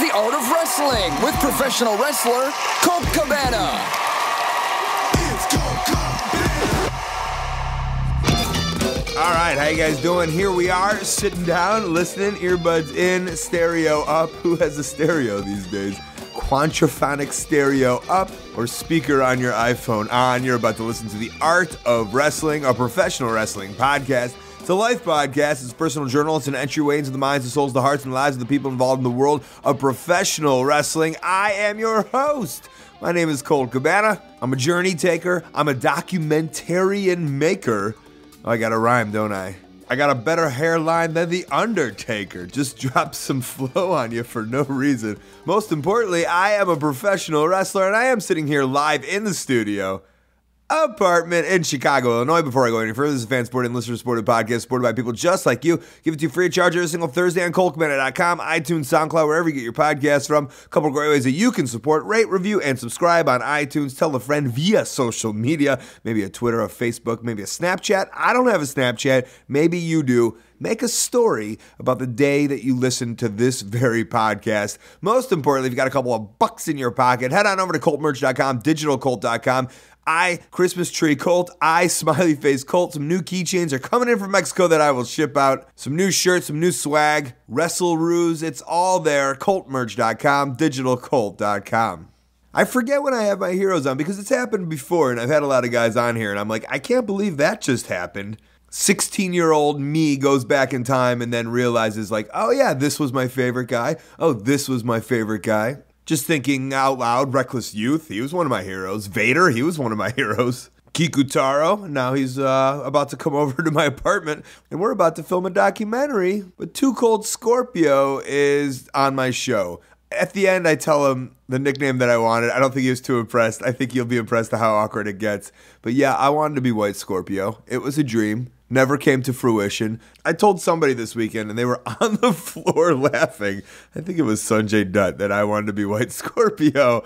the art of wrestling with professional wrestler Colt Cabana. All right, how you guys doing? Here we are, sitting down, listening, earbuds in, stereo up. Who has a stereo these days? Quantrophonic stereo up or speaker on your iPhone on. You're about to listen to The Art of Wrestling, a professional wrestling podcast. It's a life podcast. It's a personal journal. It's an entryway into the minds, the souls, the hearts, and the lives of the people involved in the world of professional wrestling. I am your host. My name is Colt Cabana. I'm a journey taker. I'm a documentarian maker. Oh, I got a rhyme, don't I? I got a better hairline than The Undertaker. Just drop some flow on you for no reason. Most importantly, I am a professional wrestler, and I am sitting here live in the studio apartment in Chicago, Illinois. Before I go any further, this is a fan-supported and listener-supported podcast supported by people just like you. Give it to you free of charge every single Thursday on ColtCabana.com, iTunes, SoundCloud, wherever you get your podcasts from. A couple of great ways that you can support. Rate, review, and subscribe on iTunes. Tell a friend via social media, maybe a Twitter, a Facebook, maybe a Snapchat. I don't have a Snapchat. Maybe you do. Make a story about the day that you listen to this very podcast. Most importantly, if you got a couple of bucks in your pocket, head on over to ColtMerch.com, digitalcolt.com. I, Christmas Tree Colt, I, Smiley Face Colt. Some new keychains are coming in from Mexico that I will ship out. Some new shirts, some new swag, WrestleRoos, it's all there. ColtMerch.com, digitalcolt.com. I forget when I have my heroes on because it's happened before, and I've had a lot of guys on here, and I'm like, I can't believe that just happened. 16-year-old me goes back in time and then realizes like, oh yeah, this was my favorite guy. Oh, this was my favorite guy. Just thinking out loud, Reckless Youth, he was one of my heroes. Vader, he was one of my heroes. Kikutaro, now he's about to come over to my apartment, and we're about to film a documentary. But Too Cold Scoprio is on my show. At the end, I tell him the nickname that I wanted. I don't think he was too impressed. I think he'll be impressed at how awkward it gets. But yeah, I wanted to be White Scorpio. It was a dream. Never came to fruition. I told somebody this weekend, and they were on the floor laughing. I think it was Sanjay Dutt that I wanted to be White Scorpio.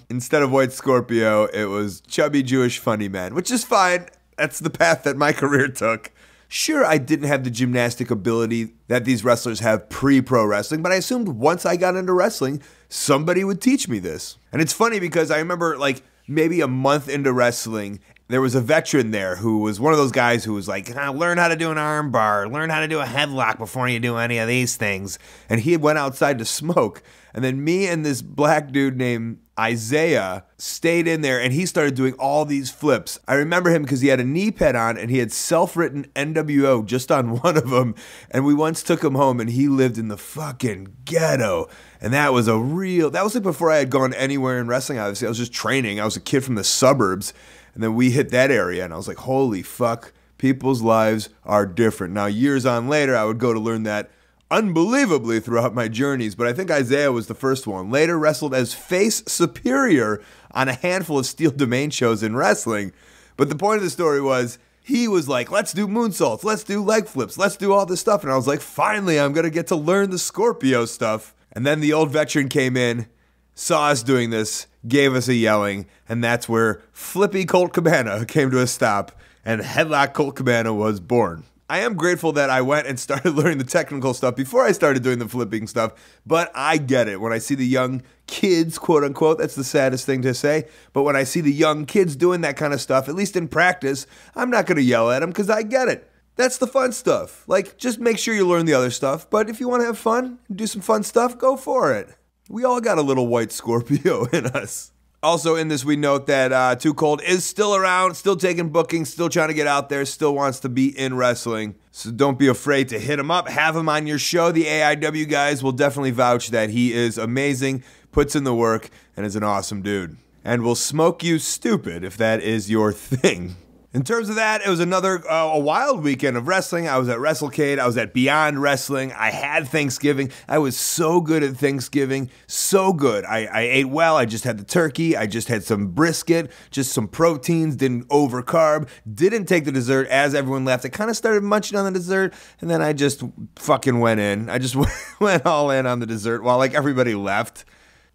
Instead of White Scorpio, it was Chubby Jewish Funny Man, which is fine. That's the path that my career took. Sure, I didn't have the gymnastic ability that these wrestlers have pre-pro wrestling, but I assumed once I got into wrestling, somebody would teach me this. And it's funny because I remember like maybe a month into wrestling, there was a veteran there who was one of those guys who was like, learn how to do an arm bar, learn how to do a headlock before you do any of these things. And he went outside to smoke. And then me and this black dude named Isaiah stayed in there, and he started doing all these flips. I remember him because he had a knee pad on, and he had self-written NWO just on one of them. And we once took him home, and he lived in the fucking ghetto. And that was like before I had gone anywhere in wrestling, obviously. I was just training. I was a kid from the suburbs. And then we hit that area, and I was like, holy fuck, people's lives are different. Now, years on later, I would go to learn that unbelievably throughout my journeys, but I think Isaiah was the first one. Later wrestled as Face Superior on a handful of Steel Domain shows in wrestling. But the point of the story was, he was like, let's do moonsaults, let's do leg flips, let's do all this stuff. And I was like, finally, I'm going to get to learn the Scorpio stuff. And then the old veteran came in, saw us doing this, gave us a yelling, and that's where Flippy Colt Cabana came to a stop, and Headlock Colt Cabana was born. I am grateful that I went and started learning the technical stuff before I started doing the flipping stuff, but I get it. When I see the young kids, quote unquote, that's the saddest thing to say, but when I see the young kids doing that kind of stuff, at least in practice, I'm not going to yell at them because I get it. That's the fun stuff. Like, just make sure you learn the other stuff, but if you want to have fun, do some fun stuff, go for it. We all got a little White Scorpio in us. Also in this, we note that Too Cold is still around, still taking bookings, still trying to get out there, still wants to be in wrestling. So don't be afraid to hit him up, have him on your show. The AIW guys will definitely vouch that he is amazing, puts in the work, and is an awesome dude. And will smoke you stupid if that is your thing. In terms of that, it was another a wild weekend of wrestling. I was at WrestleCade. I was at Beyond Wrestling. I had Thanksgiving. I was so good at Thanksgiving. So good. I ate well. I just had the turkey. I just had some brisket, just some proteins, didn't overcarb, didn't take the dessert as everyone left. I kind of started munching on the dessert, and then I just fucking went in. I just went all in on the dessert while like everybody left.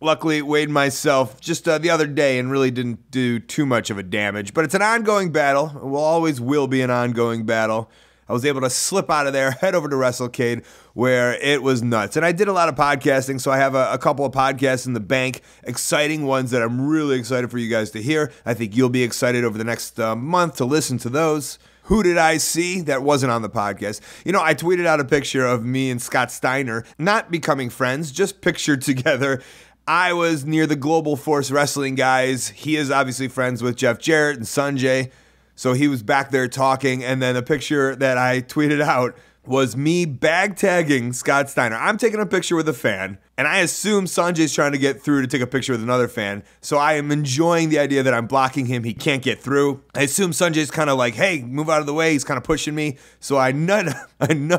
Luckily, weighed myself just the other day and really didn't do too much of a damage. But it's an ongoing battle. It always will be an ongoing battle. I was able to slip out of there, head over to WrestleCade, where it was nuts. And I did a lot of podcasting, so I have a couple of podcasts in the bank, exciting ones that I'm really excited for you guys to hear. I think you'll be excited over the next month to listen to those. Who did I see that wasn't on the podcast? You know, I tweeted out a picture of me and Scott Steiner not becoming friends, just pictured together. I was near the Global Force Wrestling guys. He is obviously friends with Jeff Jarrett and Sanjay. So he was back there talking, and then a picture that I tweeted out was me bag tagging Scott Steiner. I'm taking a picture with a fan, and I assume Sanjay's trying to get through to take a picture with another fan. So I am enjoying the idea that I'm blocking him. He can't get through. I assume Sanjay's kind of like, hey, move out of the way. He's kind of pushing me. So I nut him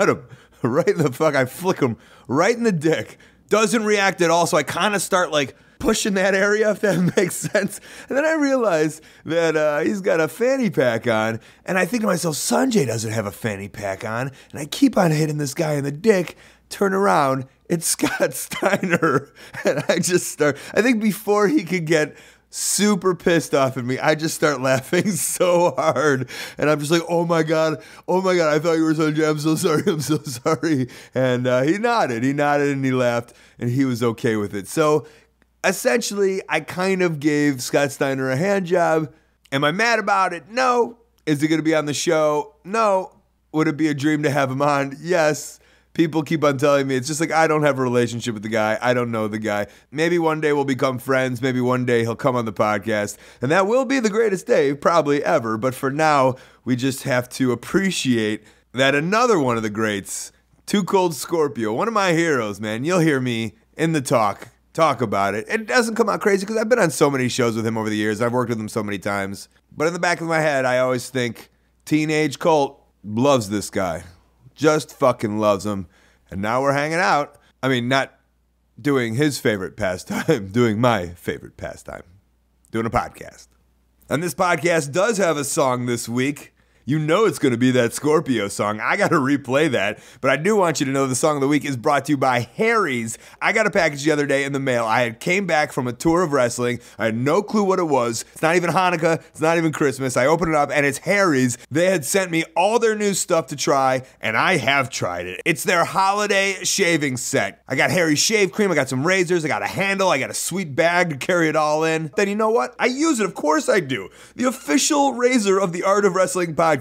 right in the fuck. I flick him right in the dick. Doesn't react at all. So I kind of start like pushing that area, if that makes sense. And then I realize that he's got a fanny pack on, and I think to myself, Sanjay doesn't have a fanny pack on, and I keep on hitting this guy in the dick, turn around, it's Scott Steiner, and I just start, I think before he could get super pissed off at me, I just start laughing so hard, and I'm just like, oh my god, I thought you were Sanjay, I'm so sorry, and he nodded, and he laughed, and he was okay with it. So essentially, I kind of gave Scott Steiner a hand job. Am I mad about it? No. Is he going to be on the show? No. Would it be a dream to have him on? Yes. People keep on telling me, it's just like, I don't have a relationship with the guy. I don't know the guy. Maybe one day we'll become friends. Maybe one day he'll come on the podcast. And that will be the greatest day, probably ever. But for now, we just have to appreciate that another one of the greats, Too Cold Scorpio, one of my heroes, man. You'll hear me in the talk about it. It doesn't come out crazy because I've been on so many shows with him over the years. I've worked with him so many times. But in the back of my head, I always think teenage Colt loves this guy. Just fucking loves him. And now we're hanging out. I mean, not doing his favorite pastime, doing my favorite pastime. Doing a podcast. And this podcast does have a song this week. You know it's going to be that Scoprio song. I got to replay that. But I do want you to know the song of the week is brought to you by Harry's. I got a package the other day in the mail. I came back from a tour of wrestling. I had no clue what it was. It's not even Hanukkah. It's not even Christmas. I opened it up and it's Harry's. They had sent me all their new stuff to try, and I have tried it. It's their holiday shaving set. I got Harry's shave cream. I got some razors. I got a handle. I got a sweet bag to carry it all in. Then you know what? I use it. Of course I do. The official razor of the Art of Wrestling podcast.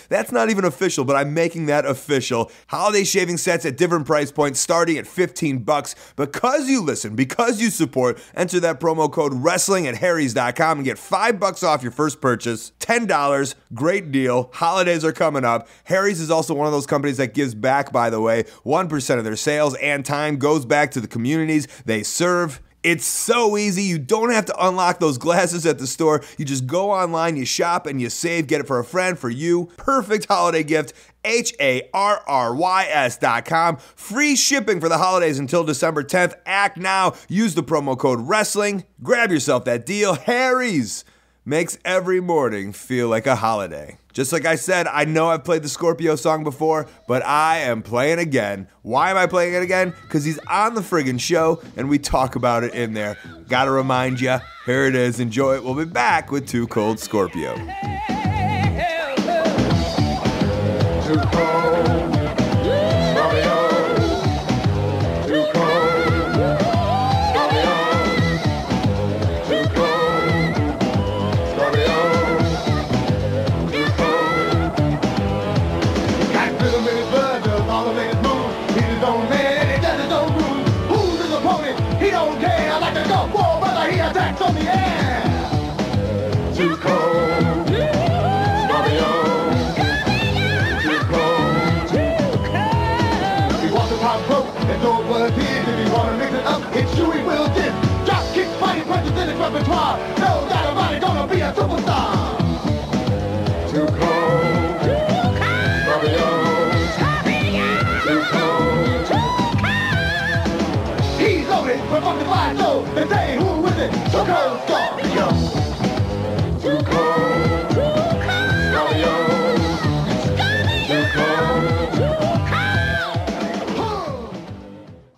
That's not even official, but I'm making that official. Holiday shaving sets at different price points starting at $15. Because you listen, because you support, enter that promo code wrestling at harrys.com and get $5 off your first purchase. $10, great deal. Holidays are coming up. Harry's is also one of those companies that gives back, by the way. 1% of their sales and time goes back to the communities they serve. It's so easy. You don't have to unlock those glasses at the store. You just go online, you shop, and you save. Get it for a friend, for you. Perfect holiday gift. HARRYS.com. Free shipping for the holidays until December 10th. Act now. Use the promo code WRESTLING. Grab yourself that deal. Harry's makes every morning feel like a holiday. Just like I said, I know I've played the Scoprio song before, but I am playing again. Why am I playing it again? Because he's on the friggin' show, and we talk about it in there. Gotta remind you, here it is. Enjoy it. We'll be back with Too Cold Scorpio. Too cold. Repertoire. No doubt about it, gonna be a superstar. Too cold. Scorpio. Too cold. He's loaded for fucking fire, so they say who is it? Too cold Scorpio. Too cold. Scorpio. Too cold.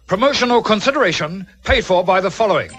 Promotional consideration paid for by the following.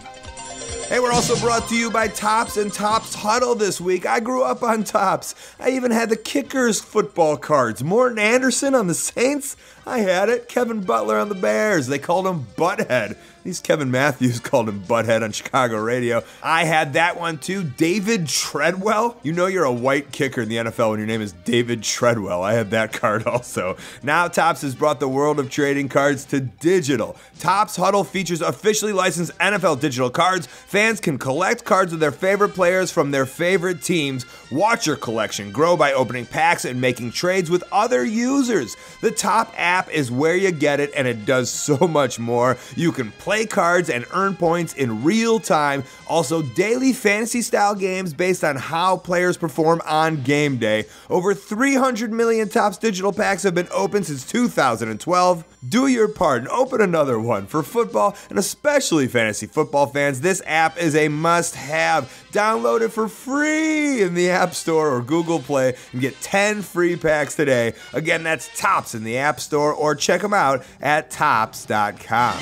Hey, we're also brought to you by Topps and Topps Huddle this week. I grew up on Topps. I even had the Kickers football cards. Morton Anderson on the Saints. I had it. Kevin Butler on the Bears. They called him Butthead. At least Kevin Matthews called him Butthead on Chicago radio. I had that one too. David Treadwell. You know you're a white kicker in the NFL when your name is David Treadwell. I had that card also. Now Topps has brought the world of trading cards to digital. Topps Huddle features officially licensed NFL digital cards. Fans can collect cards of their favorite players from their favorite teams. Watch your collection grow by opening packs and making trades with other users. The Top app is where you get it, and it does so much more. You can play cards and earn points in real time. Also, daily fantasy style games based on how players perform on game day. Over 300 million Topps digital packs have been opened since 2012. Do your part and open another one. For football and especially fantasy football fans, this app is a must-have. Download it for free in the App Store or Google Play and get 10 free packs today. Again, that's Topps in the App Store, or check them out at Topps.com.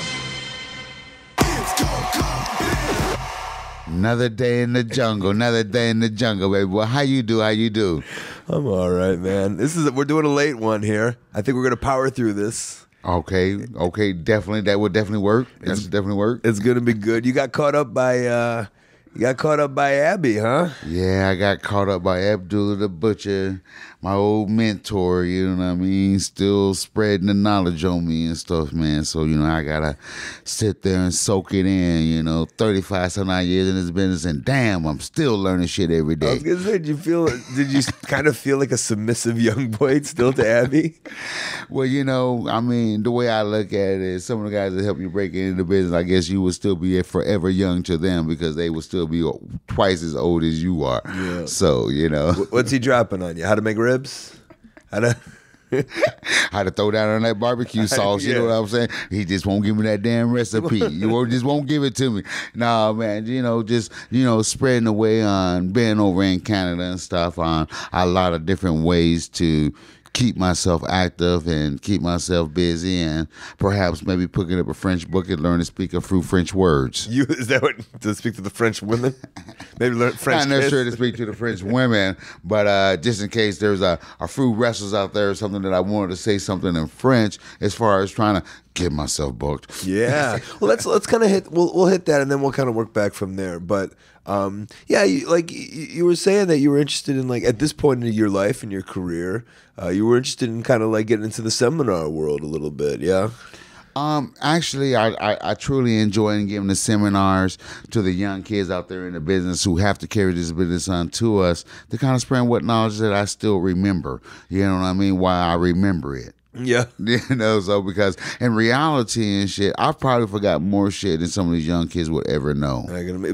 Another day in the jungle, baby. Well, how you do? I'm all right, man. We're doing a late one here. I think we're gonna power through this. Okay, definitely. That would definitely work. That's definitely work. It's gonna be good. You got caught up by Abby, huh? Yeah, I got caught up by Abdullah the Butcher, my old mentor, you know what I mean? Still spreading the knowledge on me and stuff, man. So, I gotta sit there and soak it in, 35 some odd years in this business, and damn, I'm still learning shit every day. I was gonna say, did you kind of feel like a submissive young boy still to Abby? Well, the way I look at it is some of the guys that help you break into the business, I guess you would still be forever young to them because they would still be twice as old as you are. Yeah. So, What's he dropping on you? How to make ribs? How to throw down on that barbecue sauce, you know what I'm saying? He just won't give me that damn recipe. Just won't give it to me. Nah, man, just spreading away on being over in Canada and stuff on a lot of different ways to keep myself active and keep myself busy, and perhaps maybe picking up a French book and learn to speak a few French words. Is that what, to speak to the French women? Maybe learn French. Not necessarily to speak to the French women, but just in case there's a few wrestlers out there or something that I wanted to say something in French as far as trying to get myself booked. Yeah. Well, let's kind of hit. We'll hit that, and then we'll kind of work back from there. But you were saying that you were interested in, like, at this point in your life and your career, you were interested in kind of like getting into the seminar world a little bit. Yeah. Actually, I truly enjoy giving the seminars to the young kids out there in the business who have to carry this business on to us to kind of spread what knowledge that I still remember. You know what I mean? Why I remember it. Yeah. So because in reality and shit, I've probably forgot more shit than some of these young kids would ever know.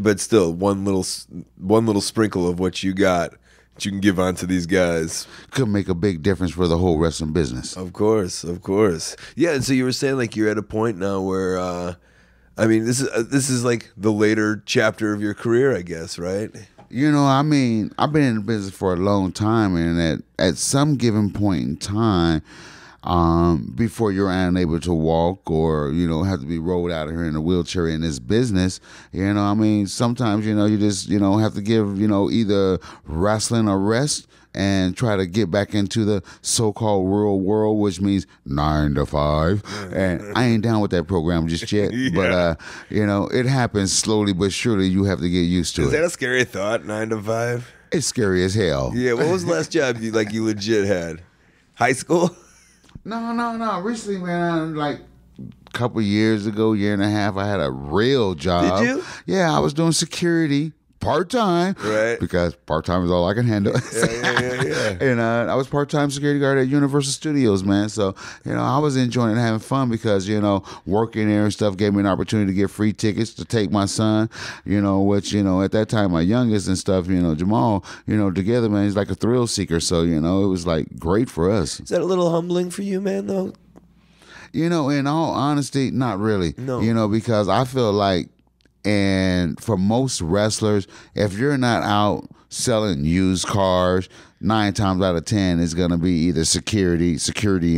But still, one little sprinkle of what you got that you can give on to these guys could make a big difference for the whole wrestling business. Of course. Yeah, and so you were saying, like, you're at a point now where, this is like the later chapter of your career, I guess, right? I've been in the business for a long time, and at some given point in time, before you're unable to walk or, have to be rolled out of here in a wheelchair in this business, sometimes, you just, have to give, either wrestling a rest and try to get back into the so-called real world, which means 9 to 5. And I ain't down with that program just yet. Yeah. But, it happens slowly but surely. You have to get used to it. Is that a scary thought, 9 to 5? It's scary as hell. Yeah, what was the last job you legit had? High school? No. Recently, man, like a couple years ago, year and a half, I had a real job. Did you? Yeah, I was doing security part-time. Right. Because part-time is all I can handle. Yeah. And I was part-time security guard at Universal Studios, man. So, I was enjoying it and having fun because, working there and stuff gave me an opportunity to get free tickets to take my son, which, at that time, my youngest and stuff, Jamal, together, man, he's like a thrill seeker. So, it was like great for us. Is that a little humbling for you, man, though? In all honesty, not really. No. Because I feel like, and for most wrestlers, if you're not out selling used cars, 9 times out of 10 is going to be either security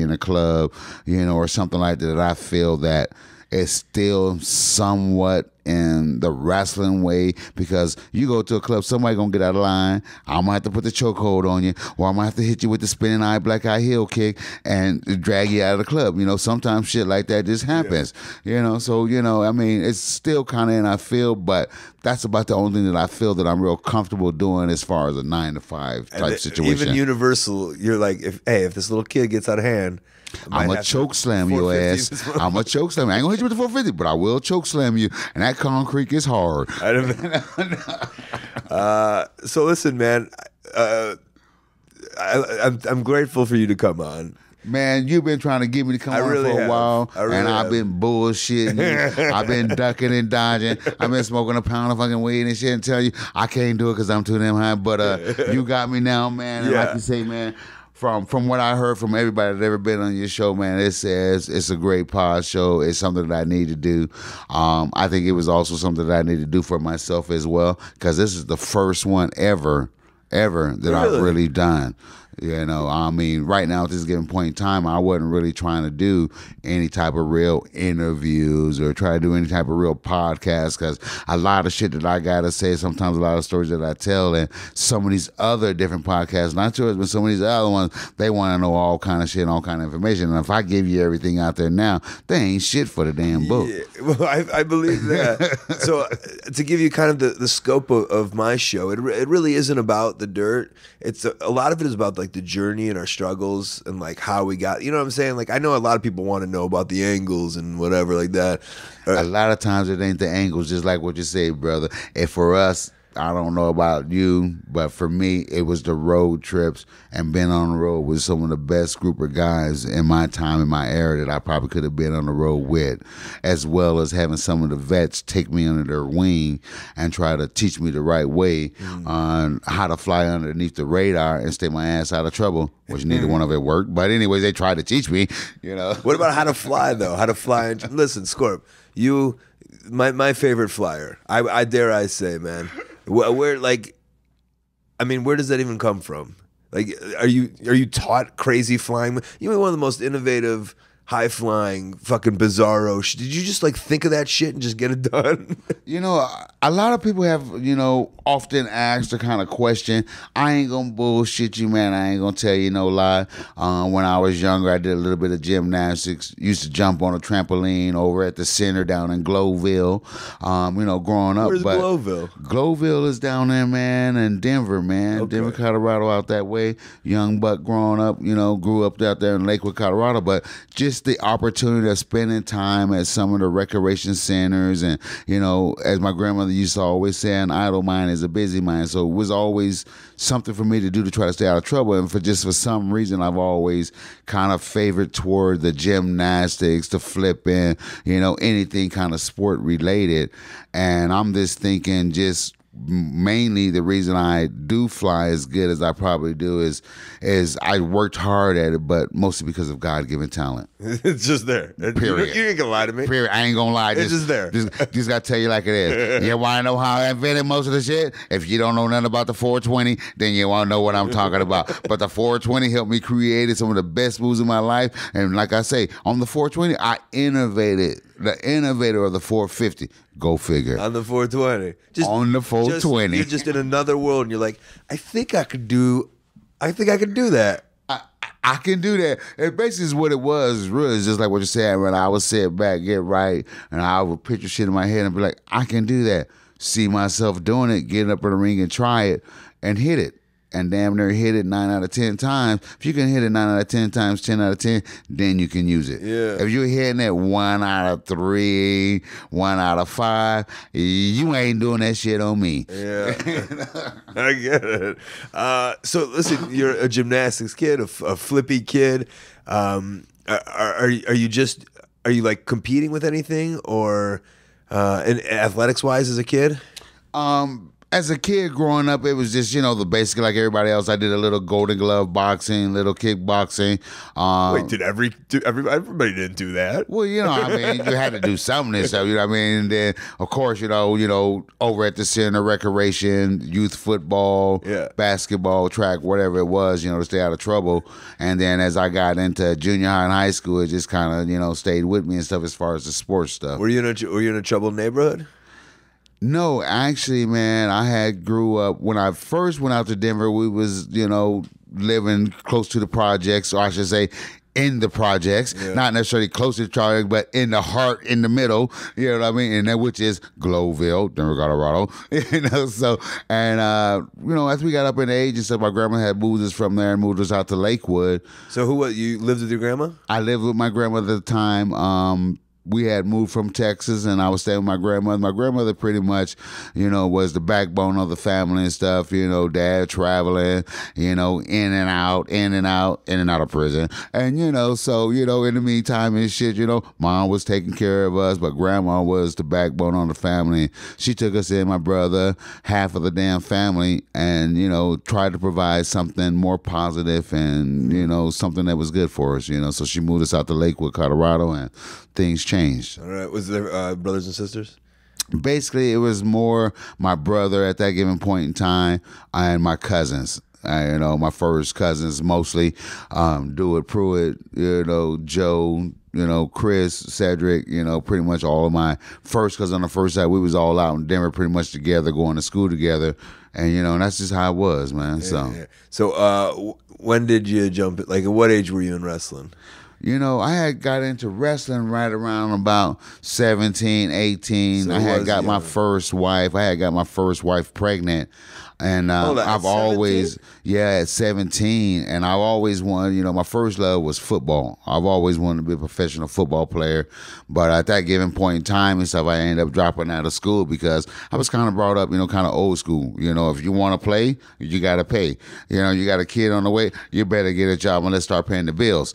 in a club, or something like that. I feel that it's still somewhat in the wrestling way, because you go to a club, somebody gonna get out of line. I'm gonna have to put the chokehold on you, or I'm gonna have to hit you with the spinning eye, black eye heel kick and drag you out of the club. Sometimes shit like that just happens. So I mean, it's still kind of in our field, but that's about the only thing that I feel that I'm real comfortable doing as far as a 9-to-5 type situation. Even Universal, you're like, if this little kid gets out of hand, I'm going to choke slam your ass. I'm going to choke slam you. I ain't going to hit you with the 450, but I will choke slam you. And that concrete is hard. So listen, man, I'm grateful for you to come on. Man, you've been trying to get me to come on really for a while, and I've been bullshitting. I've been ducking and dodging. I've been smoking a pound of fucking weed and shit and tell you I can't do it because I'm too damn high. But you got me now, man. And like you say, man, from what I heard from everybody that's ever been on your show, man, it says it's a great pod show. It's something that I need to do. I think it was also something that I need to do for myself as well, because this is the first one ever that I've really done. I mean, right now at this given point in time, I wasn't really trying to do any type of real interviews or try to do any type of real podcast, because a lot of shit that I gotta say, sometimes a lot of stories that I tell, and some of these other different podcasts, not yours, but some of these other ones, they want to know all kind of shit and all kind of information. And if I give you everything out there now, they ain't shit for the damn book. Yeah, well, I believe that. So to give you kind of the scope of my show, it really isn't about the dirt. It's a lot of it is about like the journey and our struggles and like how we got, you know what I'm saying? Like, I know a lot of people want to know about the angles and whatever like that. A lot of times it ain't the angles, just like what you say, brother. And for us, I don't know about you, but for me, it was the road trips and being on the road with some of the best group of guys in my time, in my era, that I probably could have been on the road with, as well as having some of the vets take me under their wing and try to teach me the right way on how to fly underneath the radar and stay my ass out of trouble, which neither one of it worked. But anyways, they tried to teach me, What about how to fly, though? How to fly? Listen, Scorp, you, my favorite flyer, I dare I say, man. Where, like, I mean, where does that even come from? Like, are you taught crazy flying? You're one of the most innovative, high flying, fucking bizarro. Did you just like think of that shit and just get it done? A lot of people have, often asked the kind of question. I ain't gonna bullshit you, man. I ain't gonna tell you no lie. When I was younger, I did a little bit of gymnastics. Used to jump on a trampoline over at the center down in Glowville. Growing up. Where's Glowville? Glowville is down there, man, in Denver, man. Okay. Denver, Colorado, out that way. Young buck growing up, grew up out there in Lakewood, Colorado. But just the opportunity of spending time at some of the recreation centers, and as my grandmother used to always say, an idle mind is a busy mind. So it was always something for me to do to try to stay out of trouble. And for some reason, I've always kind of favored toward the gymnastics, the flipping, anything kind of sport related. And I'm just thinking, just mainly the reason I do fly as good as I probably do is I worked hard at it, but mostly because of God-given talent. It's just there. Period. You ain't gonna lie to me. Period. I ain't gonna lie. It's just there. Just gotta tell you like it is. You wanna know how I invented most of the shit? If you don't know nothing about the 420, then you wanna know what I'm talking about. But the 420 helped me create some of the best moves in my life. And like I say, on the 420, I innovated. The innovator of the 450. Go figure. On the 420. On the 420. You're just in another world, and you're like, I think I could do that. I can do that. It basically is what it was. It's really just like what you said, when I would sit back, get right, and I would picture shit in my head and be like, I can do that. See myself doing it, getting up in the ring and try it, and hit it. And damn near hit it 9 out of 10 times. If you can hit it 9 out of 10 times, 10 out of 10, then you can use it. Yeah. If you're hitting it 1 out of 3, 1 out of 5, you ain't doing that shit on me. Yeah. I get it. So listen, you're a gymnastics kid, a flippy kid. Are you like competing with anything, or in athletics wise as a kid? As a kid growing up, it was just, the basic like everybody else. I did a little Golden Glove boxing, little kickboxing. Wait, did everybody didn't do that? Well, you had to do something and stuff, what I mean? And then, of course, over at the center, recreation, youth football, basketball, track, whatever it was, to stay out of trouble. And then as I got into junior high and high school, it just kind of, stayed with me and stuff as far as the sports stuff. Were you in a troubled neighborhood? No, actually, man, I grew up, when I first went out to Denver, we was, living close to the projects, or I should say in the projects, not necessarily close to the projects, but in the heart, in the middle, you know what I mean? And that, which is Glowville, Denver, Colorado, as we got up in age and stuff, my grandma had moved us from there and moved us out to Lakewood. So you lived with your grandma? I lived with my grandmother at the time. We had moved from Texas, and I was staying with my grandmother. My grandmother pretty much, was the backbone of the family and stuff. Dad traveling, in and out of prison. And, so, in the meantime and shit, mom was taking care of us, but grandma was the backbone of the family. She took us in, my brother, half of the damn family, and, tried to provide something more positive and, something that was good for us, So she moved us out to Lakewood, Colorado, and things changed. All right. Was there brothers and sisters? Basically, it was more my brother at that given point in time and my cousins. My first cousins mostly, Dewitt, Pruitt, Joe, Chris, Cedric, pretty much all of my first cousins on the first side. We was all out in Denver pretty much together, going to school together. And, and that's just how it was, man. So when did you jump? Like, at what age were you in wrestling? I had got into wrestling right around about 17, 18. So I had got my first wife. I had got my first wife pregnant. And I've always, at 17, and I've always wanted, my first love was football. I've always wanted to be a professional football player. But at that given point in time and stuff, I ended up dropping out of school because I was kind of brought up, kind of old school. If you want to play, you got to pay. You got a kid on the way, you better get a job and let's start paying the bills.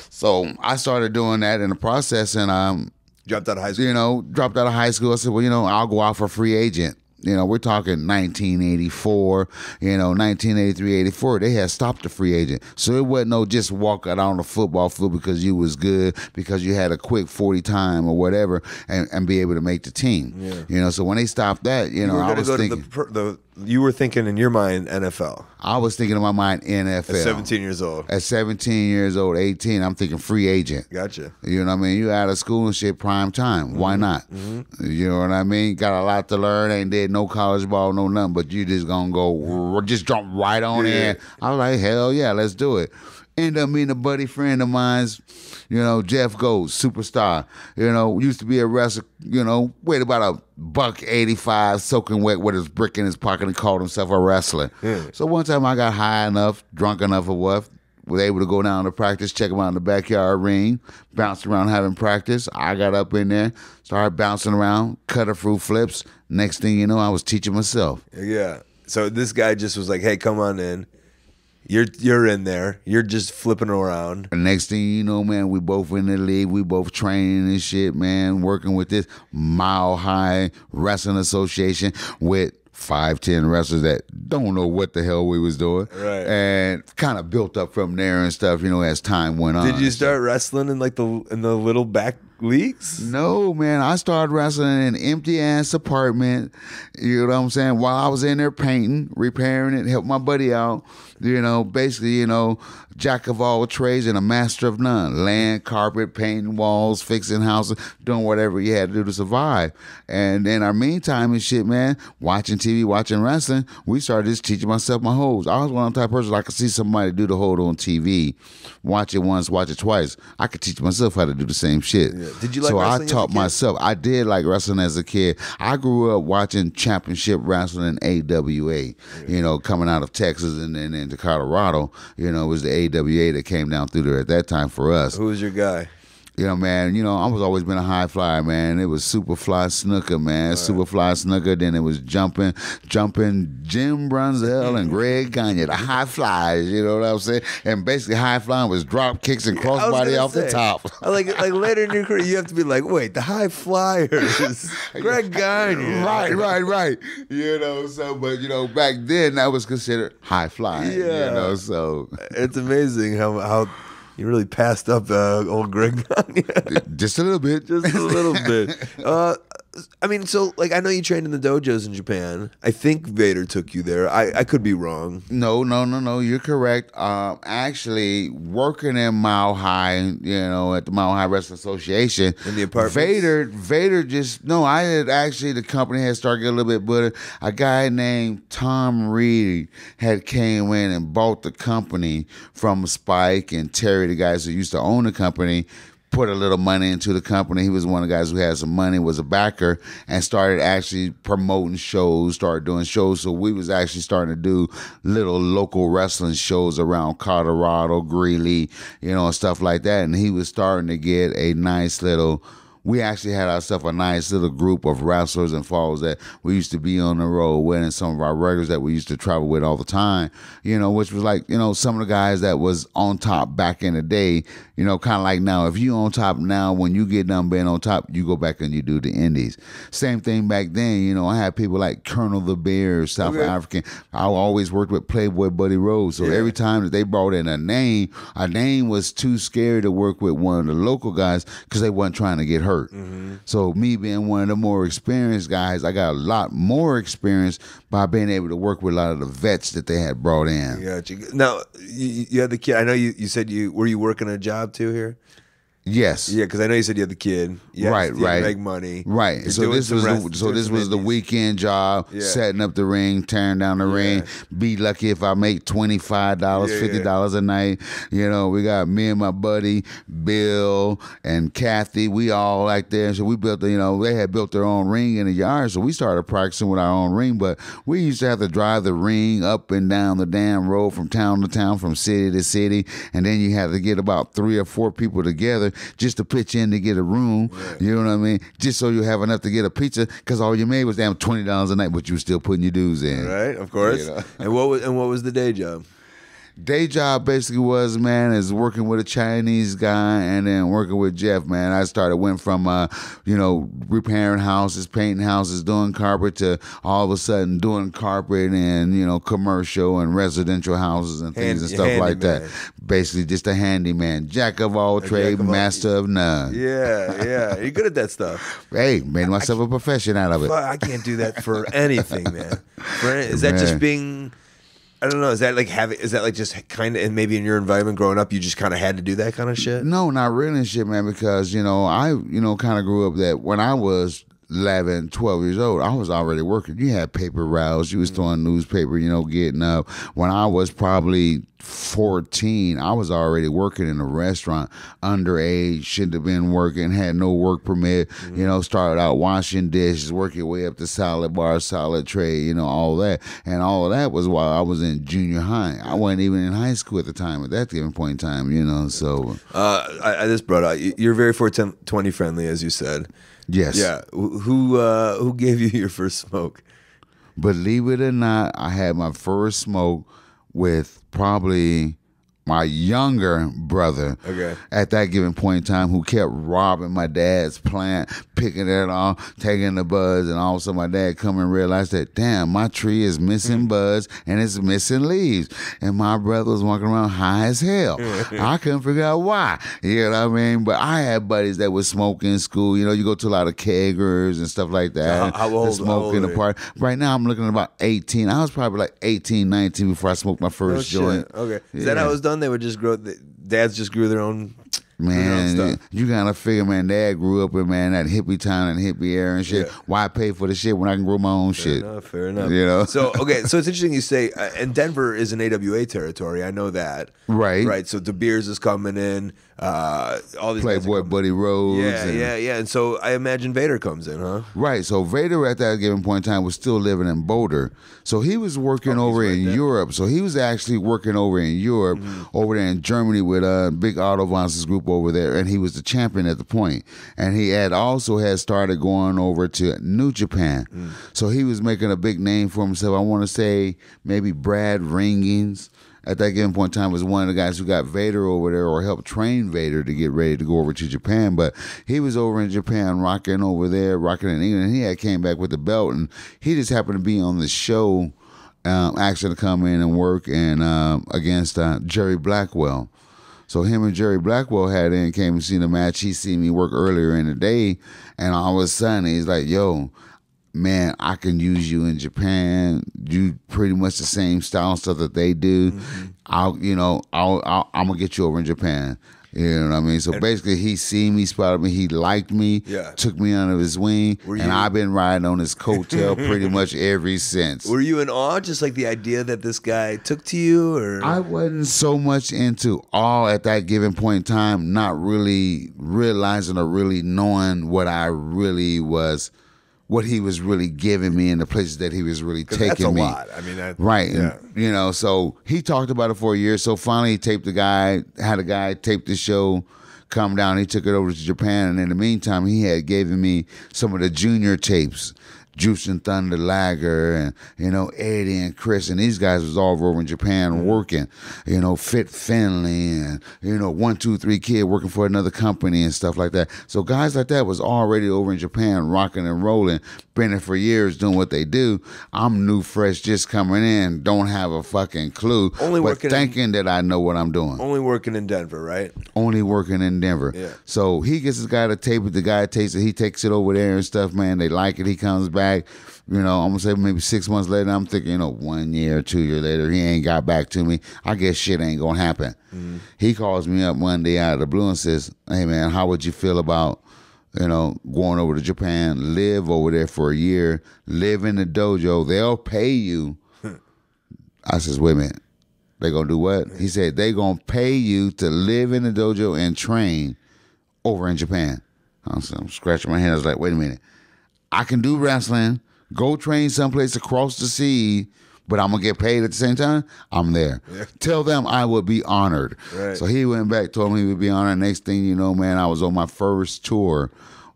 So I started doing that in the process, and dropped out of high school. Dropped out of high school. I said, well, I'll go out for free agent. We're talking 1984, 1983, 84. They had stopped the free agent. So it wasn't no just walk out on the football field because you was good, because you had a quick 40 time or whatever, and be able to make the team. Yeah. So when they stopped that, I was thinking. You were thinking in your mind NFL. I was thinking in my mind NFL. At 17 years old. At 17 years old, 18, I'm thinking free agent. Gotcha. You know what I mean? You out of school and shit, prime time. Why not? You know what I mean? Got a lot to learn. Ain't did no college ball, no nothing, but you just gonna go, just jump right on in. I was like, hell yeah, let's do it. End up meeting a buddy friend of mine's, Jeff Gold, superstar. Used to be a wrestler, weighed about $185, soaking wet with his brick in his pocket, and called himself a wrestler. So one time I got high enough, drunk enough or what, was able to go down to practice, check him out in the backyard ring, bounced around having practice. I got up in there, started bouncing around, cut a fruit flips. Next thing you know, I was teaching myself. Yeah. So this guy just was like, hey, come on in. You're in there. You're just flipping around. The next thing you know, man, we both in the league. We both training and shit, man, working with this Mile High Wrestling Association with 5'10" wrestlers that don't know what the hell we was doing. Right. And kind of built up from there and stuff, as time went on. Did you start wrestling in the little back leagues? No, man. I started wrestling in an empty ass apartment. You know what I'm saying? While I was in there painting, repairing it, helped my buddy out. Basically, jack of all trades and a master of none. Laying carpet, painting walls, fixing houses, doing whatever you had to do to survive. And in our meantime and shit, man, watching TV, watching wrestling, we started just teaching myself my holds. I was one of the type of person I could see somebody do the hold on TV, watch it once, watch it twice. I could teach myself how to do the same shit. Yeah. Did you like so wrestling? So I taught myself. I did like wrestling as a kid. I grew up watching championship wrestling in AWA, coming out of Texas and then into Colorado. It was the AWA that came down through there at that time for us. Who was your guy? You know, man, I was always been a high flyer, man. It was super fly snooker, man. Right. Super fly snooker. Then it was jumping Jim Brunzell and Greg Gagne, the high flyers, you know what I'm saying? And basically high flying was drop kicks and crossbody off the top. Like later in your career, you have to be like, wait, the high flyers, Greg Gagne. Right. But back then that was considered high flying. Yeah. So it's amazing how you really passed up old Greg Gagne. Just a little bit. Just a little bit. I mean, so like I know you trained in the dojos in Japan. I think Vader took you there. I could be wrong. No. You're correct. Actually, working in Mile High, at the Mile High Wrestling Association in the apartments. Vader I had actually, the company had started getting a little bit better. A guy named Tom Reed had came in and bought the company from Spike and Terry, the guys who used to own the company. Put a little money into the company. He was one of the guys who had some money, was a backer, and started actually promoting shows, started doing shows. So we was actually starting to do little local wrestling shows around Colorado, Greeley, and stuff like that. And he was starting to get a nice little... We actually had ourselves a nice little group of wrestlers and followers that we used to be on the road with, and some of our regulars that we used to travel with all the time, which was like, some of the guys that was on top back in the day, kind of like now. If you on top now, when you get done being on top, you go back and you do the indies. Same thing back then, I had people like Colonel the Bear, South African. I always worked with Playboy Buddy Rose. So every time that they brought in a name was too scary to work with one of the local guys because they wasn't trying to get hurt. Mm-hmm. So me being one of the more experienced guys, I got a lot more experience by being able to work with a lot of the vets that they had brought in. Gotcha. Now, you had the kid. I know you said were you working a job too here? Yes. Yeah, because I know you said you had the kid. Right. Make money. Right. So this was the weekend job, setting up the ring, tearing down the ring. Be lucky if I make $25, $50 a night. We got me and my buddy Bill and Kathy. We all like there. So we built they had built their own ring in the yard. So we started practicing with our own ring. But we used to have to drive the ring up and down the damn road from town to town, from city to city. And then you had to get about 3 or 4 people together just to pitch in to get a room, you know what I mean? Just so you have enough to get a pizza, because all you made was damn $20 a night, but you were still putting your dues in. Right, of course. And what was the day job? Day job basically was, man, is working with a Chinese guy and then working with Jeff, man. I went from, repairing houses, painting houses, doing carpet, to all of a sudden doing carpet and, commercial and residential houses and things and stuff like that. Basically just a handyman, jack of all trades, master of none. Yeah. You're good at that stuff. Hey, made myself a profession out of it. I can't do that for anything, man. Is that just being... I don't know. Is that like just kind of, and maybe in your environment growing up, you just kind of had to do that kind of shit? No, not really and shit, man, because, I, kind of grew up that when I was 11, 12 years old, I was already working. You had paper routes. You was throwing newspaper, getting up. When I was probably 14, I was already working in a restaurant, underage, shouldn't have been working, had no work permit, started out washing dishes, working your way up to salad bar, salad tray, all that. And all of that was while I was in junior high. I wasn't even in high school at the time, at that given point in time, so. I just brought out, you're very 420 friendly, as you said. Yes. Yeah. Who gave you your first smoke? Believe it or not, I had my first smoke with probably my younger brother at that given point in time, who kept robbing my dad's plant, picking it off, taking the buds, and all of a sudden my dad come and realized that, damn, my tree is missing buds and it's missing leaves. And my brother was walking around high as hell. I couldn't figure out why. You know what I mean? But I had buddies that would smoke in school. You go to a lot of keggers and stuff like that. How old? Smoke in the park. Right now I'm looking at about 18. I was probably like 18, 19 before I smoked my first joint. Okay. Is that how it was done? They would just grow. Dads just grew their own. Man, you gotta figure, man, Dad grew up in, man, that hippie town and hippie era and shit. Why pay for the shit when I can grow my own shit? Fair enough. So it's interesting you say, and Denver is an AWA territory. I know that. Right. So De Beers is coming in. all these Playboy Buddy Rhodes. Yeah. And so I imagine Vader comes in, huh? Right. So Vader at that given point in time was still living in Boulder. So he was working over in Europe. So he was actually working over in Europe, over there in Germany with a big Autovances group over there. And he was the champion at the point. And he had started going over to New Japan. So he was making a big name for himself. I want to say maybe Brad Ringings at that given point in time was one of the guys who got Vader over there or helped train Vader to get ready to go over to Japan. But he was over in Japan rocking over there, rocking in England. And he had came back with the belt, and he just happened to be on the show, actually to come in and work and against Jerry Blackwell. So him and Jerry Blackwell came and seen the match. He seen me work earlier in the day, and all of a sudden he's like, yo, man, I can use you in Japan. You pretty much the same style stuff that they do. I'm gonna get you over in Japan. You know what I mean? So basically, he seen me, spotted me, he liked me, took me under his wing, and I've been riding on his coattail pretty much ever since. Were you in awe, just like the idea that this guy took to you? Or I wasn't so much into awe at that given point in time, not really realizing or really knowing what I really was. What he was really giving me and the places that he was really taking me. That's a lot. I mean, right. Yeah. And, so he talked about it for a year. So finally he taped had a guy tape the show, come down. He took it over to Japan. And in the meantime, he had given me some of the junior tapes. Juice and Thunder Lager and, Eddie and Chris and these guys was all over in Japan working, Fit Finley and, 123 Kid working for another company and stuff like that. So guys like that was already over in Japan rocking and rolling, been there for years doing what they do. I'm new, fresh, just coming in, don't have a fucking clue, thinking that I know what I'm doing. Only working in Denver, right? Only working in Denver. Yeah. So he gets this guy to tape it, the guy takes it, he takes it over there and stuff, man. They like it, he comes back. I'm gonna say maybe 6 months later, I'm thinking, 1 year or 2 years later, he ain't got back to me. I guess shit ain't gonna happen. He calls me up one day out of the blue and says, hey man, how would you feel about, going over to Japan, live over there for a year, live in the dojo, they'll pay you. I says, wait a minute, they gonna do what? He said, they gonna pay you to live in the dojo and train over in Japan. I'm scratching my head, I was like, wait a minute. I can do wrestling, go train someplace across the sea, but I'm going to get paid at the same time. I'm there. Yeah. Tell them I would be honored. Right. So he went back, told me he would be honored. Next thing you know, man, I was on my first tour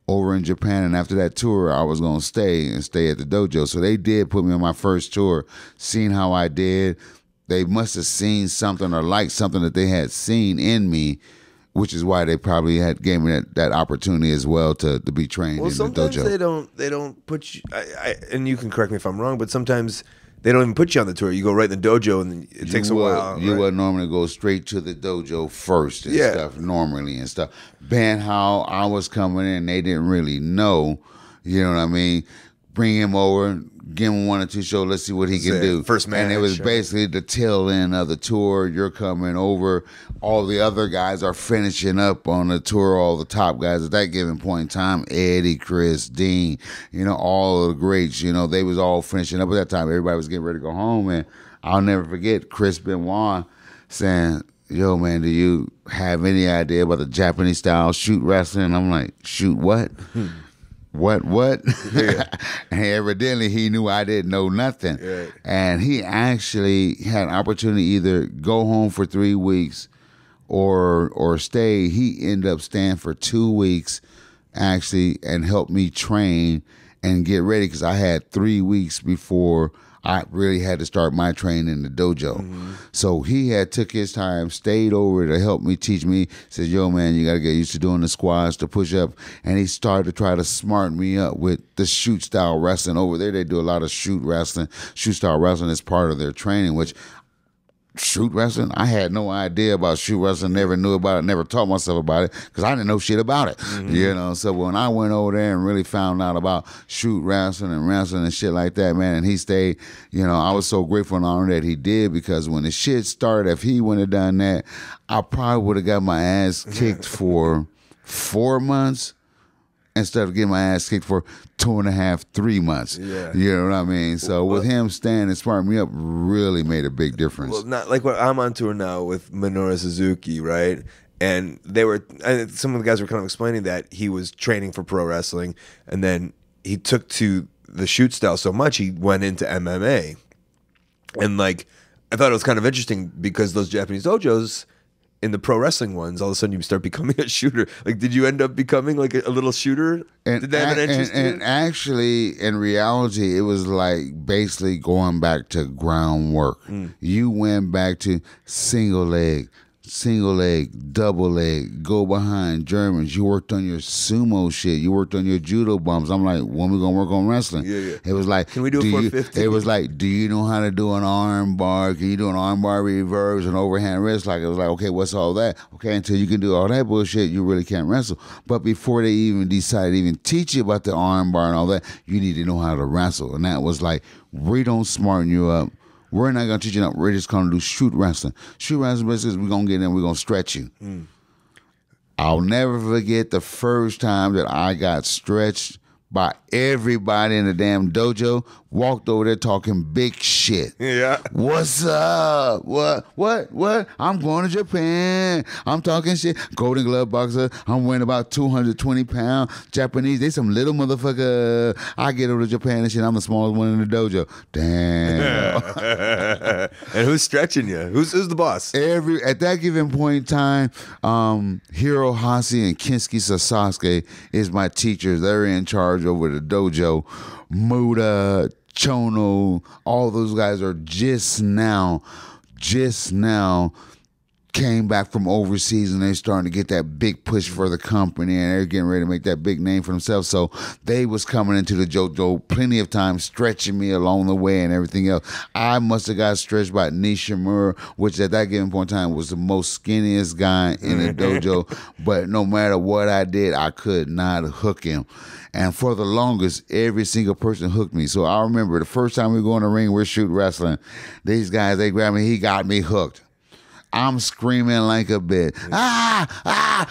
over in Japan. And after that tour, I was going to stay at the dojo. So they did put me on my first tour, seeing how I did. They must have seen something or liked something that they had seen in me, which is why they probably gave me that opportunity as well to be trained in the dojo. Well, sometimes they don't put you. And you can correct me if I'm wrong, but sometimes they don't even put you on the tour. You go right in the dojo, and it takes a while. You would normally go straight to the dojo first and stuff, normally and stuff. Being how I was coming in, they didn't really know. You know what I mean? Bring him over, give him 1 or 2 shows. Let's see what he can do. First match. And it was basically the tail end of the tour. You're coming over. All the other guys are finishing up on the tour. All the top guys at that given point in time, Eddie, Chris, Dean, all of the greats, they was all finishing up at that time. Everybody was getting ready to go home. And I'll never forget Chris Benoit saying, yo, man, do you have any idea about the Japanese style shoot wrestling? I'm like, shoot what? What? Yeah. And evidently he knew I didn't know nothing. Right. And he actually had an opportunity to either go home for 3 weeks or stay. He ended up staying for 2 weeks actually and helped me train and get ready because I had 3 weeks before I really had to start my training in the dojo. So he had took his time, stayed over to help me, teach me, said, yo, man, you got to get used to doing the squats, the push-up. And he started to try to smarten me up with the shoot-style wrestling. Over there, they do a lot of shoot wrestling. Shoot-style wrestling is part of their training, which shoot wrestling, I had no idea about shoot wrestling, never knew about it, never taught myself about it because I didn't know shit about it. So when I went over there and really found out about shoot wrestling and shit like that, man, and he stayed, I was so grateful and honored that he did because when the shit started, if he wouldn't have done that, I probably would have got my ass kicked for 4 months instead of getting my ass kicked for 2.5, 3 months. Yeah. You know what I mean? So with him staying and smarting me up really made a big difference. Well, not like what I'm on tour now with Minoru Suzuki, right? and some of the guys were kind of explaining that he was training for pro wrestling, and then he took to the shoot style so much he went into MMA, and like I thought it was kind of interesting because those Japanese dojos. In the pro wrestling ones, all of a sudden you start becoming a shooter. Like, did you end up becoming like a little shooter? And, did they have an interest and actually, in reality, it was like basically going back to groundwork. You went back to single leg, double leg, go behind Germans. You worked on your sumo shit. You worked on your judo bumps. I'm like, when we gonna work on wrestling? Yeah. It was like, can we do a 450? It was like, do you know how to do an arm bar? Can you do an arm bar reverse and overhand wrist? Like, it was like, okay, what's all that? Okay, until you can do all that bullshit, you really can't wrestle. But before they even decide to even teach you about the arm bar and all that, you need to know how to wrestle. And that was like, we don't smarten you up. We're not going to teach you nothing. We're just going to do shoot wrestling. Shoot wrestling is we're going to get in, we're going to stretch you. I'll never forget the first time that I got stretched by everybody in the damn dojo. Walked over there talking big shit. Yeah. What's up? What? I'm going to Japan. I'm talking shit. Golden glove boxer. I'm weighing about 220 pounds. Japanese, they some little motherfucker. I get over to Japan and shit. I'm the smallest one in the dojo. Damn. And who's stretching you? Who's the boss? At that given point in time, Hirohashi and Kinsuke Sasasuke is my teachers. They're in charge over the dojo. Muda, Chono, all those guys are just now came back from overseas, and they're starting to get that big push for the company, and they're getting ready to make that big name for themselves. So they was coming into the dojo plenty of times, stretching me along the way and everything else. I must have got stretched by Nishimura, which at that given point in time was the most skinniest guy in the dojo. But no matter what I did, I could not hook him. And for the longest, every single person hooked me. So I remember the first time we go in the ring, we're shooting wrestling. These guys, they grabbed me. He got me hooked. I'm screaming like a bitch.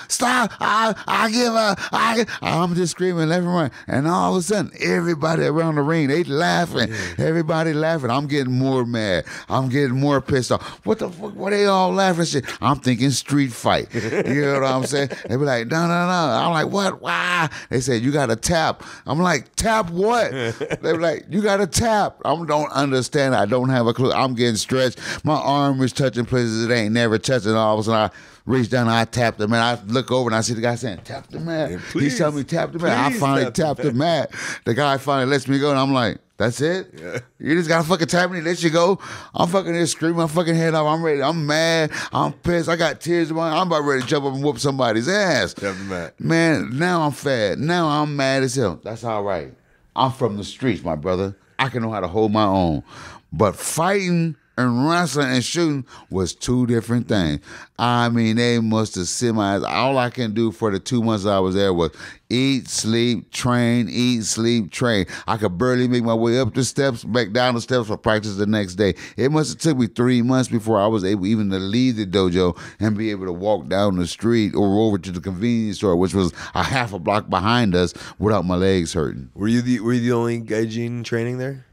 Stop. I give up. I'm just screaming left and right. And all of a sudden, everybody around the ring, they laughing. Everybody laughing. I'm getting more mad. I'm getting more pissed off. What the fuck? Why they all laughing shit? I'm thinking street fight. You know what I'm saying? They be like, no. I'm like, what? Why? They said, you got to tap. I'm like, tap what? They be like, you got to tap. I don't understand. I don't have a clue. I'm getting stretched. My arm is touching places it ain't never touched, and all of a sudden I reach down and I tap the mat. I look over and I see the guy saying, tap the mat. Yeah, he's telling me tap the mat. I finally tap the mat. The guy finally lets me go, and I'm like, that's it? Yeah. You just gotta fucking tap me and let you go? I'm fucking here screaming my fucking head off. I'm ready. I'm mad. I'm pissed. I got tears in my eyes. I'm about ready to jump up and whoop somebody's ass. Tap the mat. Man, now I'm fat. Now I'm mad as hell. That's all right. I'm from the streets, my brother. I can know how to hold my own. But fighting and wrestling and shooting was two different things. I mean, they must have semis. All I can do for the 2 months I was there was eat, sleep, train, eat, sleep, train. I could barely make my way up the steps, back down the steps for practice the next day. It must have took me 3 months before I was able even to leave the dojo and be able to walk down the street or over to the convenience store, which was a half a block behind us, without my legs hurting. Were you the only gaijin training there?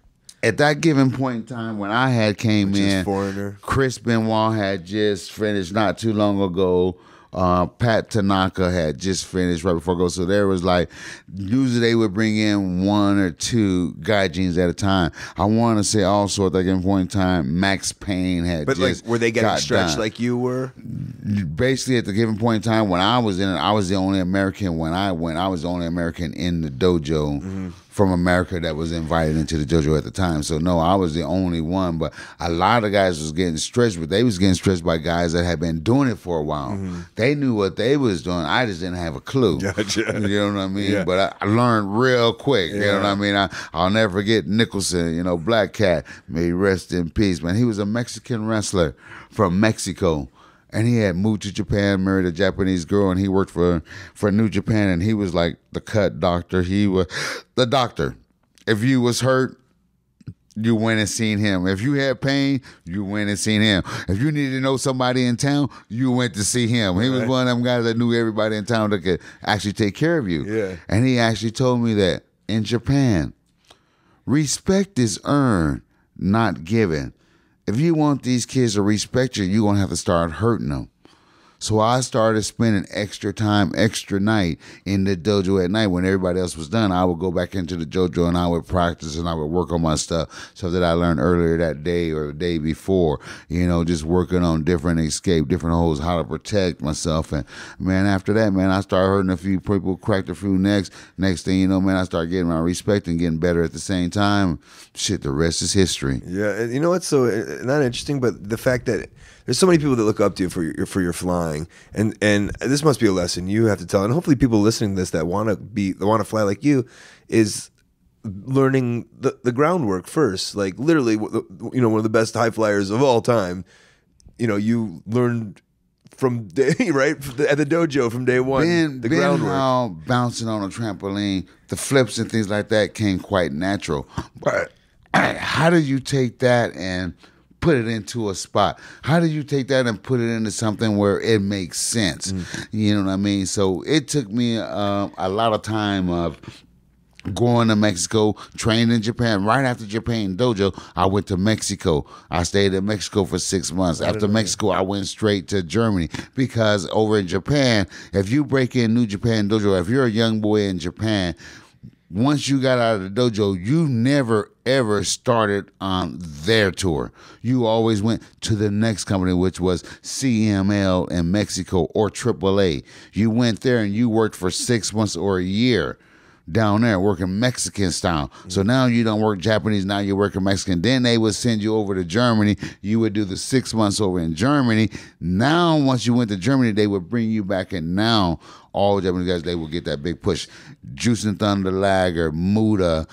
At that given point in time when I had came in, foreigner. Chris Benoit had just finished not too long ago. Pat Tanaka had just finished right before I go. So there was like, usually they would bring in 1 or 2 gaijins at a time. I want to say also at that given point in time, Max Payne had But just like, were they getting stretched done. like you were? Basically, at the given point in time when I was in it, I was the only American. When I went, I was the only American in the dojo from America that was invited into the dojo at the time. So no, I was the only one. But a lot of guys was getting stretched, but they was getting stretched by guys that had been doing it for a while. They knew what they was doing. I just didn't have a clue. Gotcha. You know what I mean? Yeah. But I learned real quick. Yeah. You know what I mean? I'll never forget Nicholson, Black Cat. May he rest in peace, man. He was a Mexican wrestler from Mexico. And he had moved to Japan, married a Japanese girl, and he worked for New Japan, and he was like the cut doctor. He was the doctor. If you was hurt, you went and seen him. If you had pain, you went and seen him. If you needed to know somebody in town, you went to see him. He was one of them guys that knew everybody in town that could actually take care of you. Yeah. And he actually told me that in Japan, respect is earned, not given. If you want these kids to respect you, you're going to have to start hurting them. So I started spending extra time, extra night in the dojo at night. When everybody else was done, I would go back into the dojo and I would practice and I would work on my stuff, so that I learned earlier that day or the day before, just working on different escape, different holes, how to protect myself. And man, after that, man, I started hurting a few people, cracked a few necks. Next thing you know, man, I started getting my respect and getting better at the same time. Shit, the rest is history. Yeah, and you know what's so not interesting, but the fact that there's so many people that look up to you for your flying, and this must be a lesson you have to tell, and hopefully people listening to this that want to fly like you, is learning the groundwork first. Like literally, one of the best high flyers of all time. You learned from day right at the dojo from day one. The groundwork. How bouncing on a trampoline, the flips and things like that came quite natural. But how do you take that and put it into a spot? How do you take that and put it into something where it makes sense? You know what I mean? So it took me a lot of time of going to Mexico, trained in Japan. Right after Japan dojo, I went to Mexico. I stayed in Mexico for 6 months. After Mexico, I went straight to Germany, because over in Japan, if you break in New Japan dojo, if you're a young boy in Japan, once you got out of the dojo, you never, ever started on their tour. You always went to the next company, which was CML in Mexico or AAA. You went there and you worked for 6 months or a year down there working Mexican style. So now you don't work Japanese, now you're working Mexican. Then they would send you over to Germany. You would do the 6 months over in Germany. Now, once you went to Germany, they would bring you back, and now all Japanese guys, they will get that big push. Juice and Thunder Lager, Muda,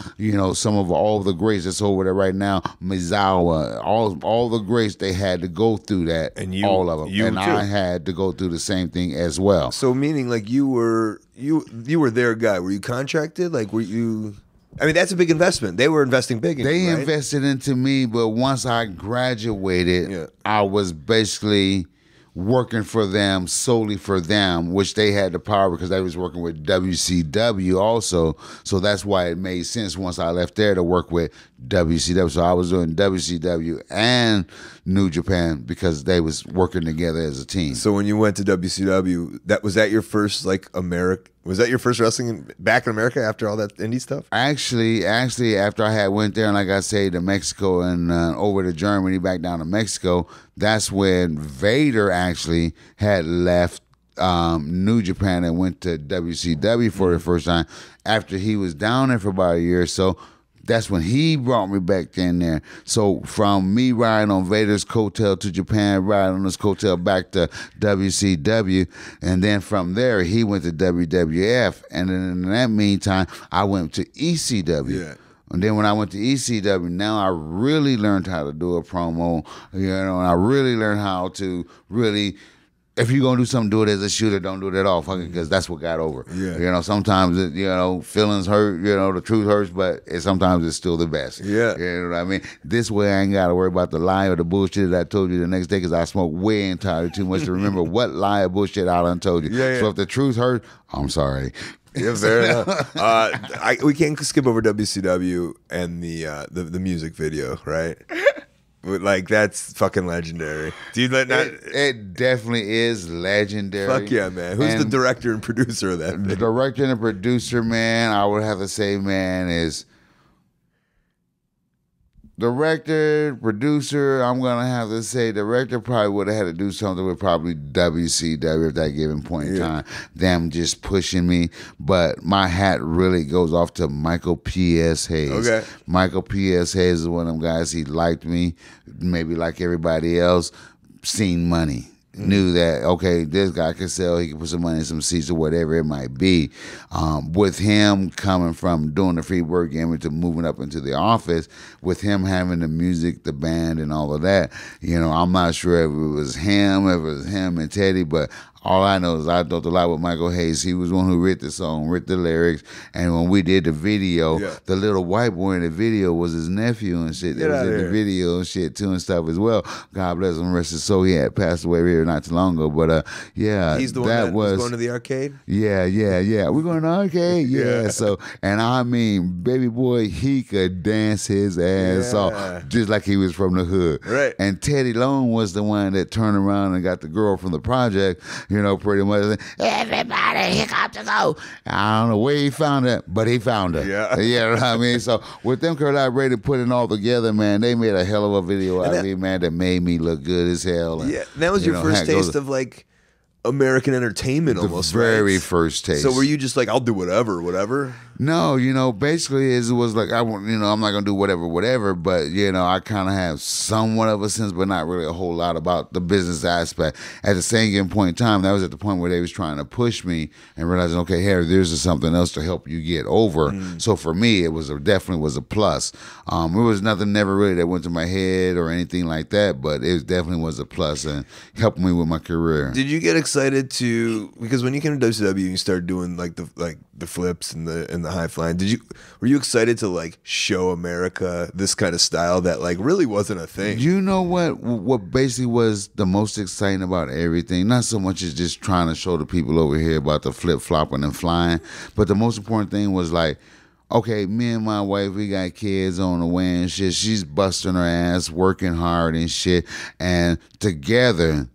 some of all the greats that's over there right now, Mizawa, all the greats, they had to go through that, and all of them. And I had to go through the same thing as well. So meaning like you were their guy. Were you contracted? Like were you... I mean, that's a big investment. They were investing big in you, right? Invested into me, but once I graduated, I was basically working for them, solely for them, which they had the power because they was working with WCW also. So that's why it made sense once I left there to work with WCW. So I was doing WCW and New Japan because they was working together as a team. So when you went to WCW, was that your first was that your first wrestling back in America after all that indie stuff? Actually, after I had went there and like I say to Mexico and over to Germany, back down to Mexico, that's when Vader actually had left New Japan and went to WCW for the first time. After he was down there for about a year or so, that's when he brought me back in there. So from me riding on Vader's coattail to Japan, riding on his coattail back to WCW, and then from there he went to WWF, and then in that meantime I went to ECW. Yeah. And then when I went to ECW, now I really learned how to do a promo, and I really learned how to really, if you're going to do something, do it as a shooter, don't do it at all, fucking, because that's what got over. Yeah. Sometimes, feelings hurt, the truth hurts, but sometimes it's still the best. Yeah. You know what I mean? This way I ain't got to worry about the lie or the bullshit that I told you the next day, because I smoke way entirely too much to remember what lie or bullshit I done told you. Yeah. So if the truth hurt, I'm sorry. Yeah, fair enough. We can't skip over WCW and the music video, right? Like that's fucking legendary. Do you let not? It definitely is legendary. Fuck yeah, man. Who's the director and producer of that thing? The director and the producer, man, I would have to say, man, is director, producer. I'm gonna have to say director probably would have had to do something with probably WCW at that given point in time. Them just pushing me, but my hat really goes off to Michael P.S. Hayes. Okay, Michael P.S. Hayes is one of them guys. He liked me, maybe like everybody else. Seen money. Knew that, okay, this guy can sell, he can put some money in some seats or whatever it might be. With him coming from doing the free work game to moving up into the office, with him having the music, the band, and all of that, I'm not sure if it was him and Teddy, but All I know is I talked a lot with Michael Hayes. He was one who wrote the song, wrote the lyrics, and when we did the video, the little white boy in the video was his nephew and shit. That was in the video and shit too and stuff as well. God bless him, rest his soul. He had passed away here not too long ago, but he's the one that was going to the arcade. Yeah. We're going to the arcade. Yeah. So, and I mean, baby boy, he could dance his ass off just like he was from the hood. Right. And Teddy Long was the one that turned around and got the girl from the project. You know, pretty much. Everybody, here comes to go. I don't know where he found her, but he found her. Yeah. You know what I mean? So with them collaborating, putting it all together, man, they made a hell of a video out of me, man, that made me look good as hell. And, that was your first taste of like American entertainment, almost. The very first taste. So were you just like, I'll do whatever? No, basically it was like I'm not gonna do whatever, but I kind of have somewhat of a sense, but not really a whole lot about the business aspect. At the same given point in time, that was at the point where they was trying to push me and realizing, okay, Harry, there's something else to help you get over. So for me, it definitely was a plus. It was nothing never really that went to my head or anything like that, but it definitely was a plus and helped me with my career. Did you get excited because when you came to WCW, you started doing like the flips and the high flying. Were you excited to like show America this kind of style that like really wasn't a thing? You know what basically was the most exciting about everything? Not so much as just trying to show the people over here about the flip flopping and flying, but the most important thing was like, okay, me and my wife, we got kids on the way and shit. She's busting her ass, working hard and shit, and together,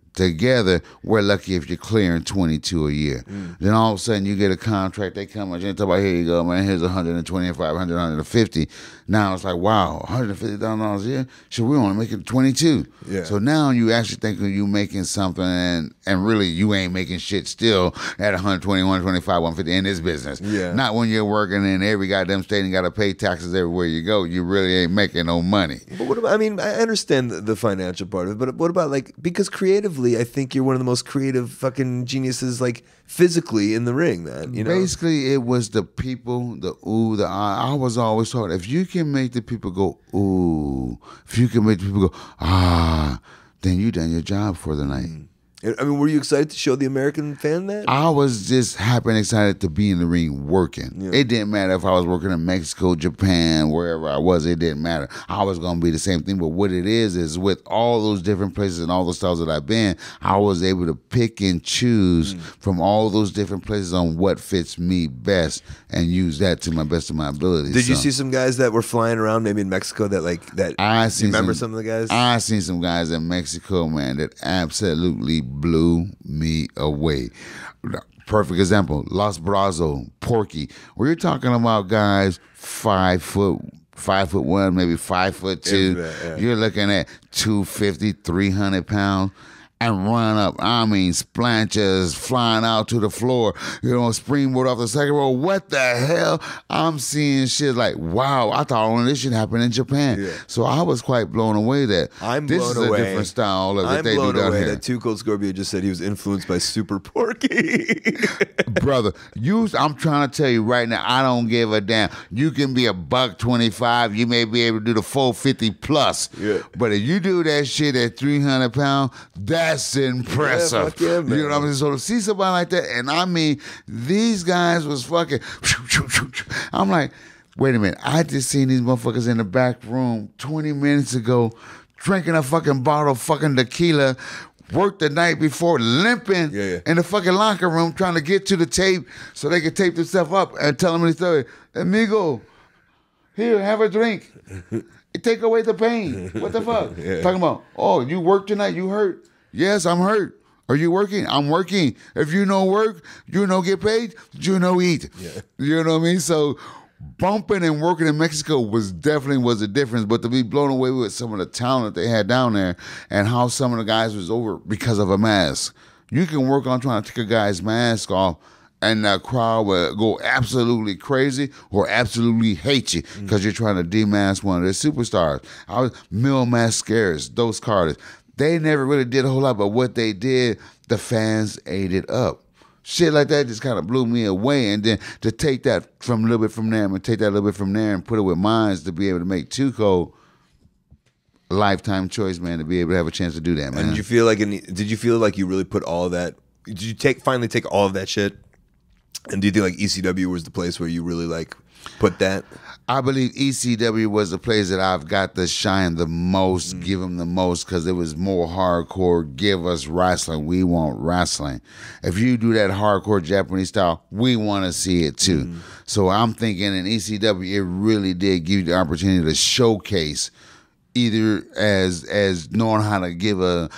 we're lucky if you're clearing 22 a year. Then all of a sudden you get a contract, they come and talk about, here you go, man, here's 125, 100, 150. Now it's like, wow, $150,000 a year? Should we only make it 22? Yeah. So now you actually think you making something and really you ain't making shit still at 120, 125, 150 in this business. Yeah. Not when you're working in every goddamn state and got to pay taxes everywhere you go. You really ain't making no money. But what about, I mean, I understand the financial part of it, but what about like, because creatively, I think you're one of the most creative fucking geniuses, like physically in the ring, man. Basically, it was the people, the ooh, the ah. I was always taught, if you can make the people go ooh, if you can make the people go ah, then you done your job for the night. I mean, were you excited to show the American fan that? I was just happy and excited to be in the ring working. Yeah. It didn't matter if I was working in Mexico, Japan, wherever I was. It didn't matter. I was going to be the same thing. But what it is with all those different places and all the styles that I've been, I was able to pick and choose from all those different places on what fits me best and use that to my best of my abilities. Did you see some guys that were flying around maybe in Mexico that like that? I seen remember some of the guys? I seen some guys in Mexico, man, that absolutely blew me away. Perfect example, Los Brazos, Porky. We're talking about guys 5'1", maybe 5'2". Yeah. You're looking at 250, 300 pounds. And run up, splanches flying out to the floor, springboard off the second row. What the hell? I'm seeing shit like, wow, I thought only this shit happened in Japan. Yeah. So I was quite blown away that this is a different style that they do down here. That Colt Cabana just said he was influenced by Super Porky. Brother, I'm trying to tell you right now, I don't give a damn. You can be $125, you may be able to do the 450 plus. Yeah. But if you do that shit at 300 pounds, that's impressive. Yeah, man. You know what I mean? So to see somebody like that, and I mean, these guys was fucking. I'm like, wait a minute. I just seen these motherfuckers in the back room 20 minutes ago drinking a fucking bottle of fucking tequila, worked the night before, limping in the fucking locker room trying to get to the tape so they could tape themselves up and tell them the story. Amigo, here, have a drink. Take away the pain. What the fuck? Talking about, oh, you work tonight? You hurt? Yes, I'm hurt. Are you working? I'm working. If you no work, you no get paid, you no eat. Yeah. You know what I mean? So bumping and working in Mexico definitely was a difference, but to be blown away with some of the talent that they had down there and how some of the guys was over because of a mask. You can work on trying to take a guy's mask off and the crowd will go absolutely crazy or absolutely hate you because you're trying to demask one of their superstars. Mil Mascaras, those Carters. They never really did a whole lot, but what they did, the fans ate it up. Shit like that just kind of blew me away. And then to take that from a little bit from there and take that a little bit from there and put it with mine to be able to make Too Cold lifetime choice, man, to be able to have a chance to do that, man. And did you feel like you really put all of that did you finally take all of that shit? And do you think like ECW was the place where you really like put that? I believe ECW was the place that I've got to shine the most, give them the most, because it was more hardcore. Give us wrestling. We want wrestling. If you do that hardcore Japanese style, we want to see it too. So I'm thinking in ECW, it really did give you the opportunity to showcase either as knowing how to give a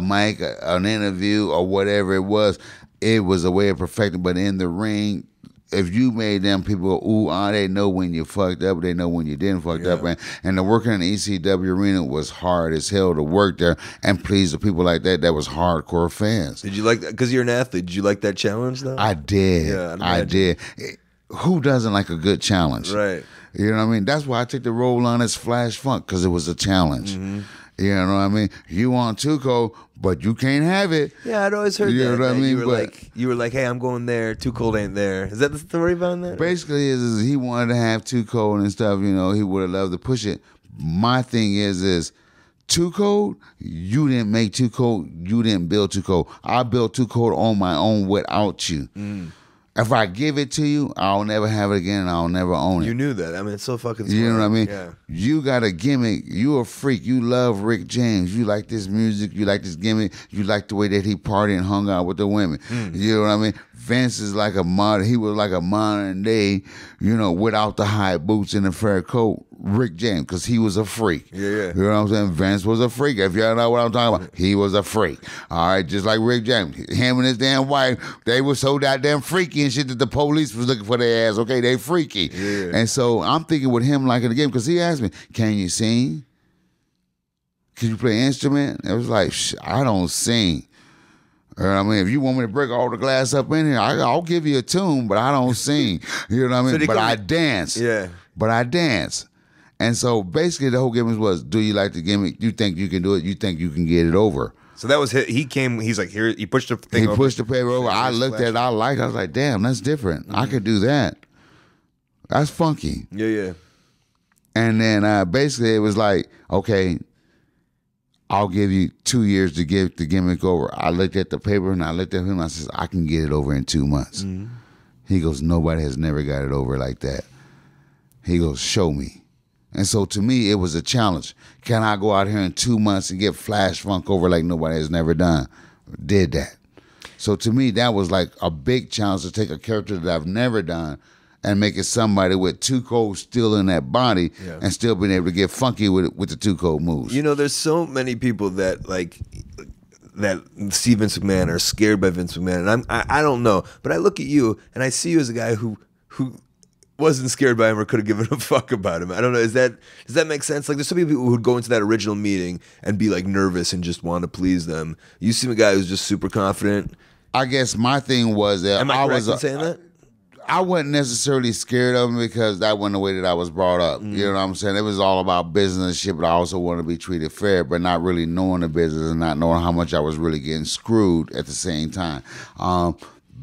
mic, an interview, or whatever it was. It was a way of perfecting, but in the ring, if you made them people go, ooh, they know when you fucked up, they know when you didn't fucked up. And the working in the ECW arena was hard as hell to work there and please the people like that was hardcore fans. Did you like that? Because you're an athlete. Did you like that challenge, though? I did. Yeah, I did. Who doesn't like a good challenge? Right. You know what I mean? That's why I took the role on as Flash Funk, because it was a challenge. You know what I mean? You want Tuco, but you can't have it. Yeah, I'd always heard that. You know what I mean? You were like, hey, I'm going there. Too Cold ain't there. Is that the story behind that? Basically, is he wanted to have Too Cold and stuff. You know, he would have loved to push it. My thing is Too Cold. You didn't make Too Cold. You didn't build Too Cold. I built Too Cold on my own without you. If I give it to you, I'll never have it again and I'll never own it. You knew that. I mean, it's so fucking smart. You know what I mean? Yeah. You got a gimmick. You a freak. You love Rick James. You like this music. You like this gimmick. You like the way that he partied and hung out with the women. You know what I mean? Vince is like he was like a modern day, you know, without the high boots and the fur coat, Rick James, because he was a freak. Yeah. You know what I'm saying? Vince was a freak. If y'all know what I'm talking about, he was a freak. All right, just like Rick James. Him and his damn wife, they were so goddamn freaky and shit that the police was looking for their ass. Okay, they freaky. Yeah. And so I'm thinking with him liking the game, because he asked me, can you sing? Can you play an instrument? It was like, I don't sing. I mean, if you want me to break all the glass up in here, I'll give you a tune, but I don't sing. You know what I mean? But I dance. Yeah. But I dance. And so basically the whole gimmick was, do you like the gimmick? You think you can do it? You think you can get it over? So that was he came, he's like, here, he pushed the thing He over. pushed the paper over. I looked at it, I liked it. I was like, damn, that's different. I could do that. That's funky. Yeah. And then basically it was like, okay, I'll give you 2 years to get the gimmick over. I looked at the paper and I looked at him and I said, I can get it over in 2 months. He goes, nobody has never got it over like that. He goes, show me. And so to me, it was a challenge. Can I go out here in 2 months and get Flash Funk over like nobody has never done? Did that. So to me, that was like a big challenge to take a character that I've never done and make it somebody with Too Cold still in that body and still being able to get funky with the Too Cold moves. You know, there's so many people that like that see Vince McMahon are scared by Vince McMahon, and I don't know, but I look at you and I see you as a guy who wasn't scared by him or could have given a fuck about him. I don't know. Does that make sense? Like, there's so many people who would go into that original meeting and be like nervous and just want to please them. You seem a guy who's just super confident. I guess my thing was that Am I correct in saying that? I wasn't necessarily scared of him because that wasn't the way that I was brought up. You know what I'm saying? It was all about business and shit, but I also wanted to be treated fair, but not really knowing the business and not knowing how much I was really getting screwed at the same time. A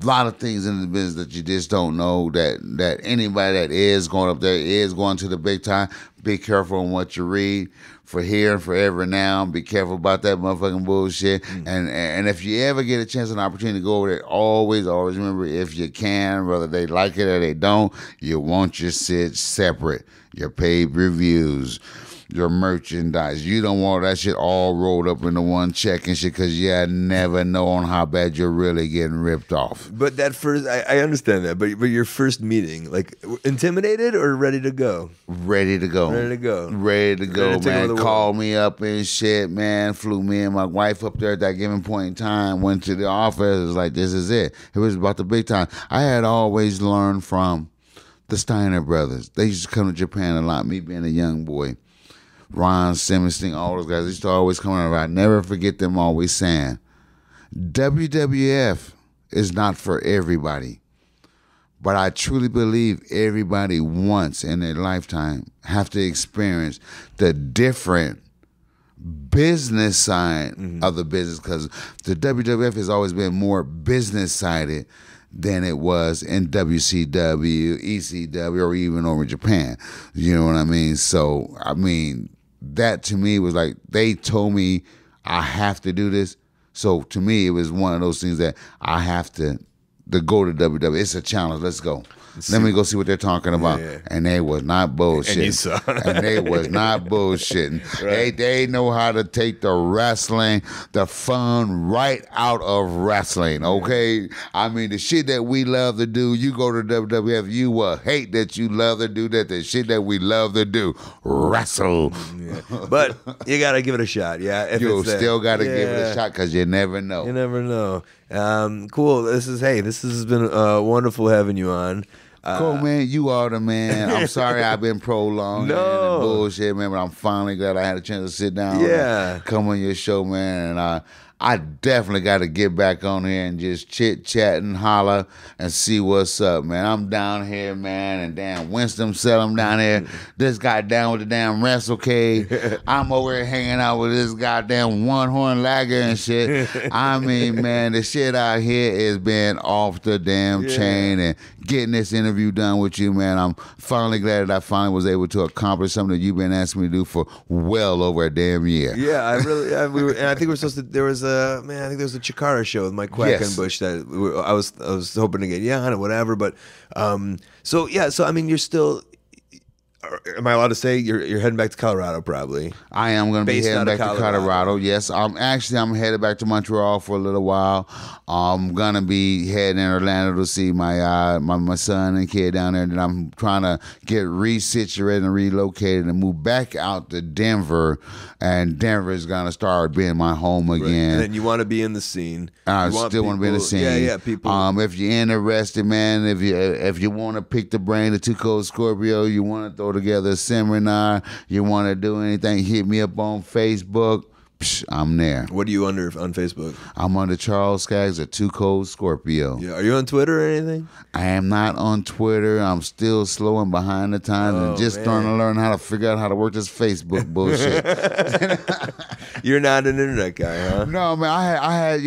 lot of things in the business that you just don't know, that anybody that is going up there is going to the big time. Be careful on what you read. For here and forever now, be careful about that motherfucking bullshit. And if you ever get a chance and opportunity to go over there, always remember, if you can, whether they like it or they don't, you want your shit separate. Your paid reviews, your merchandise. You don't want that shit all rolled up into one check and shit, because you never know on how bad you're really getting ripped off. But that first, I understand that, but your first meeting, like, intimidated or ready to go? Ready to go. Ready to go. Ready to go, man. Call Called me up and shit, man. Flew me and my wife up there at that given point in time. Went to the office. It was like, this is it. It was about the big time. I had always learned from the Steiner brothers. They used to come to Japan a lot, me being a young boy. Ron Simmons, all those guys, they used to always come around. I never forget them always saying, WWF is not for everybody. But I truly believe everybody once in their lifetime have to experience the different business side of the business, because the WWF has always been more business-sided than it was in WCW, ECW, or even over Japan. You know what I mean? So, I mean, that to me was like, they told me I have to do this So to me, it was one of those things that I have to go to WWE. It's a challenge. Let's go. Let me go see what they're talking about. Yeah. And they was not bullshitting. And you saw. And they was not bullshitting. Right. They know how to take the wrestling, the fun right out of wrestling, okay? I mean, the shit that we love to do, you go to WWF, you will hate that you love to do that. The shit that we love to do, wrestle. Yeah. But you got to give it a shot, yeah? If You it's there. still got to give it a shot because you never know. You never know. Cool. This has been wonderful having you on. Cool, man. You are the man. I'm sorry I've been prolonged No. and bullshit, man, but I'm finally glad I had a chance to sit down and come on your show, man. And I definitely got to get back on here and just chit-chat and holler and see what's up, man. I'm down here, man, and damn Winston-Salem down here. This guy down with the damn WrestleCade. I'm over here hanging out with this goddamn one-horn lager and shit. I mean, man, the shit out here is being off the damn chain, and getting this interview done with you, man. I'm finally glad that I finally was able to accomplish something that you've been asking me to do for well over a damn year. Yeah, and I think we're supposed to. There was I think there was a Chikara show with Mike Quackenbush that I was hoping to get on it, whatever. But so I mean, you're still. Am I allowed to say you're heading back to Colorado? Probably. I am going to be heading back to Colorado. Yes, I'm headed back to Montreal for a little while. I'm going to be heading in Orlando to see my son and kid down there. And I'm trying to get resituated and relocated and move back out to Denver. And Denver is going to start being my home again. Right. And then you want to be in the scene. I still want to be in the scene. Yeah, people. If you're interested, man, if you want to pick the brain of Too Cold Scorpio, you want to throw together a seminar, you want to do anything, hit me up on Facebook. I'm there. What are you under on Facebook? I'm under Charles Skaggs at Too Cold Scorpio. Yeah. Are you on Twitter or anything? I am not on Twitter. I'm still slow and behind the times and just starting to learn how to figure out how to work this Facebook bullshit. You're not an internet guy, huh? No, man. I had,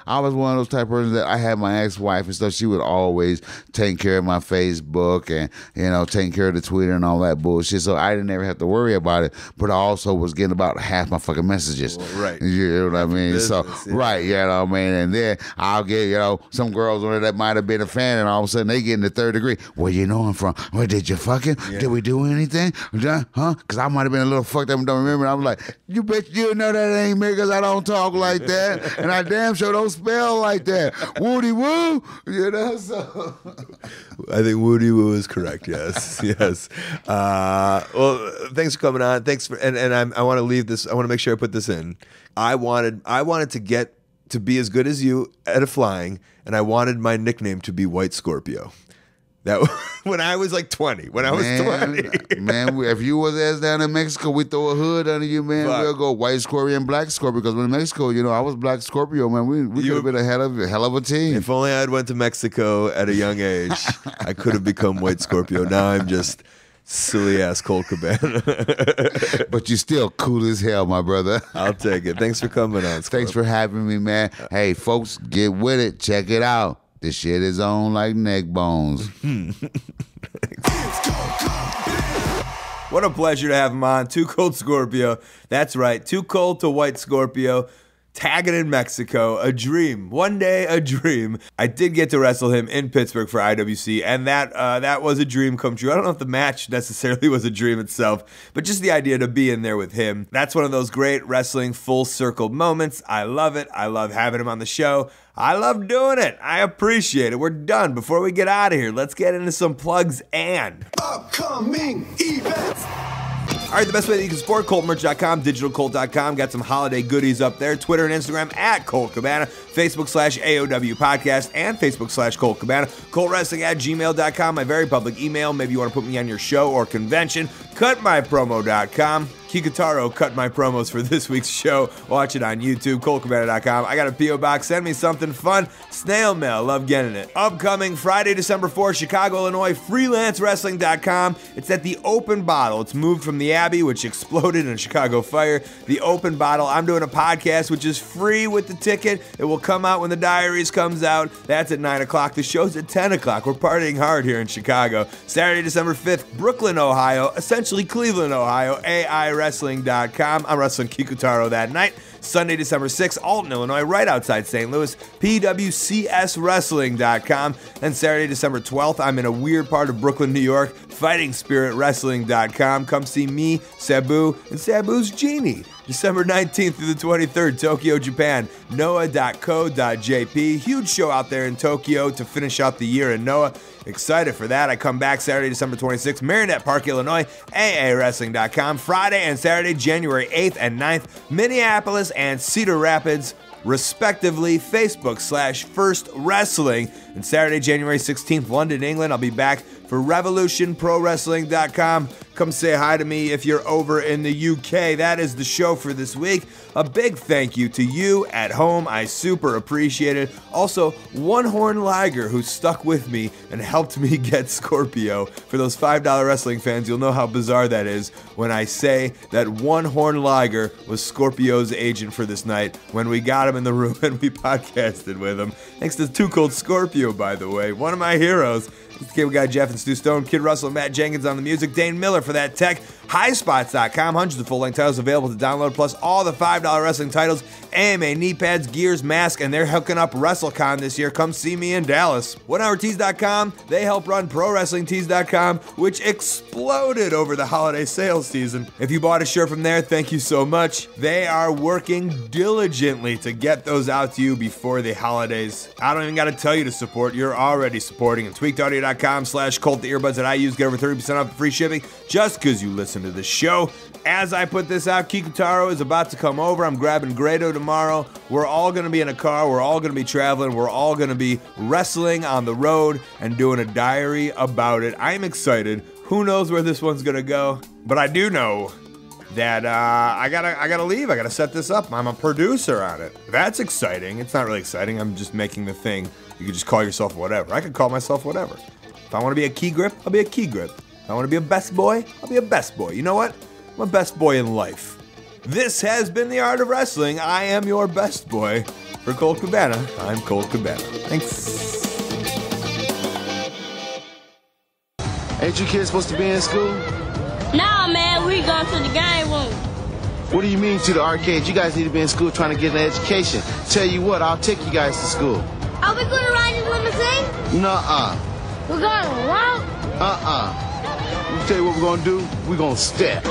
I was one of those type of persons that I had my ex-wife and stuff. She would always take care of my Facebook and, taking care of the Twitter and all that bullshit. So I didn't ever have to worry about it. But I also was getting about half my fucking messages. Right. You know what I mean? Business, right, you know what I mean? And then I'll get, some girls on there that might have been a fan, and all of a sudden they get in the third degree. Where you know him from? Where did you fucking? Yeah. Did we do anything? Huh? Because I might have been a little fucked up and don't remember. I was like, you bet you know that ain't me because I don't talk like that. And I damn sure don't spell like that. Woody woo. So. I think Woody woo is correct, yes. Yes. Well, thanks for coming on. Thanks for, and I want to leave this, I want to make sure I put this in. I wanted to get to be as good as you at a flying, and I wanted my nickname to be White Scorpio. That when I was like 20. When I was 20. Man, if you was ass down in Mexico, we throw a hood under you, man. We'll go White Scorpio and Black Scorpio. Because in Mexico, I was Black Scorpio, man. We could have been a hell of a team. If only I had went to Mexico at a young age, I could have become White Scorpio. Now I'm just silly ass Colt Cabana. But you still cool as hell, my brother. I'll take it. Thanks for coming on, Scorp. Thanks for having me, man. Hey, folks, get with it. Check it out. This shit is on like neck bones. What a pleasure to have him on. Too Cold Scorpio. That's right. Too Cold to White Scorpio. Tagging in Mexico. A dream. One day, a dream. I did get to wrestle him in Pittsburgh for IWC, and that was a dream come true. I don't know if the match necessarily was a dream itself, but just the idea to be in there with him. That's one of those great wrestling full circle moments. I love it. I love having him on the show. I love doing it. I appreciate it. We're done. Before we get out of here, let's get into some plugs and upcoming events. All right, the best way that you can support, ColtMerch.com, DigitalColt.com. Got some holiday goodies up there. Twitter and Instagram at Colt Cabana. Facebook/AOW Podcast and Facebook/Colt Cabana. ColtWrestling@gmail.com, my very public email. Maybe you want to put me on your show or convention. CutMyPromo.com. Kikutaro cut my promos for this week's show. Watch it on YouTube, ColtCabana.com. I got a P.O. box. Send me something fun. Snail mail. Love getting it. Upcoming Friday, December 4th, Chicago, Illinois, FreelanceWrestling.com. It's at the Open Bottle. It's moved from the Abbey, which exploded in a Chicago fire. The Open Bottle. I'm doing a podcast, which is free with the ticket. It will come out when the Diaries comes out. That's at 9 o'clock. The show's at 10 o'clock. We're partying hard here in Chicago. Saturday, December 5th, Brooklyn, Ohio, essentially Cleveland, Ohio, AIWrestling.com. I'm wrestling Kikutaro that night. Sunday, December 6th, Alton, Illinois, right outside St. Louis, pwcswrestling.com. And Saturday, December 12th, I'm in a weird part of Brooklyn, New York, fightingspiritwrestling.com. Come see me, Sabu, and Sabu's Genie. December 19th through the 23rd, Tokyo, Japan, noah.co.jp. Huge show out there in Tokyo to finish out the year in Noah. Excited for that. I come back Saturday, December 26th, Marinette Park, Illinois, aawrestling.com. Friday and Saturday, January 8th and 9th, Minneapolis and Cedar Rapids, respectively, Facebook/First Wrestling. And Saturday, January 16th, London, England. I'll be back for RevolutionProWrestling.com. Come say hi to me if you're over in the UK. That is the show for this week. A big thank you to you at home. I super appreciate it. Also, One Horn Liger, who stuck with me and helped me get Scoprio. For those $5 wrestling fans, you'll know how bizarre that is when I say that One Horn Liger was Scopio's agent for this night when we got him in the room and we podcasted with him. Thanks to Too Cold Scorpio, by the way. One of my heroes. It's the cable guy Jeff and Stu Stone, Kid Russell, and Matt Jenkins on the music, Dane Miller for that tech, highspots.com, hundreds of full-length titles available to download, plus all the $5 wrestling titles, AMA, knee pads, gears, mask, and they're hooking up WrestleCon this year. Come see me in Dallas. OneHourTees.com, they help run ProWrestlingTees.com, which exploded over the holiday sales season. If you bought a shirt from there, thank you so much. They are working diligently to get those out to you before the holidays. I don't even got to tell you to support. You're already supporting. And tweakedaudio.com/Colt, the earbuds that I use, get over 30% off free shipping just because you listen to the show. As I put this out, Kikutaro is about to come over. I'm grabbing Grado tomorrow. We're all going to be in a car. We're all going to be traveling. We're all going to be wrestling on the road and doing a diary about it. I'm excited. Who knows where this one's going to go? But I do know that I gotta leave. I gotta set this up. I'm a producer on it. That's exciting. It's not really exciting. I'm just making the thing. You could just call yourself whatever. I could call myself whatever. If I want to be a key grip, I'll be a key grip. If I want to be a best boy, I'll be a best boy. You know what? I'm a best boy in life. This has been The Art of Wrestling. I am your best boy. For Colt Cabana, I'm Colt Cabana. Thanks. Ain't you kids supposed to be in school? Nah, man, we going to the game room. What do you mean to the arcade? You guys need to be in school trying to get an education. Tell you what, I'll take you guys to school. Are we going to ride in limousine? Nuh-uh. We're going to walk? Let me tell you what we're going to do. We're going to step.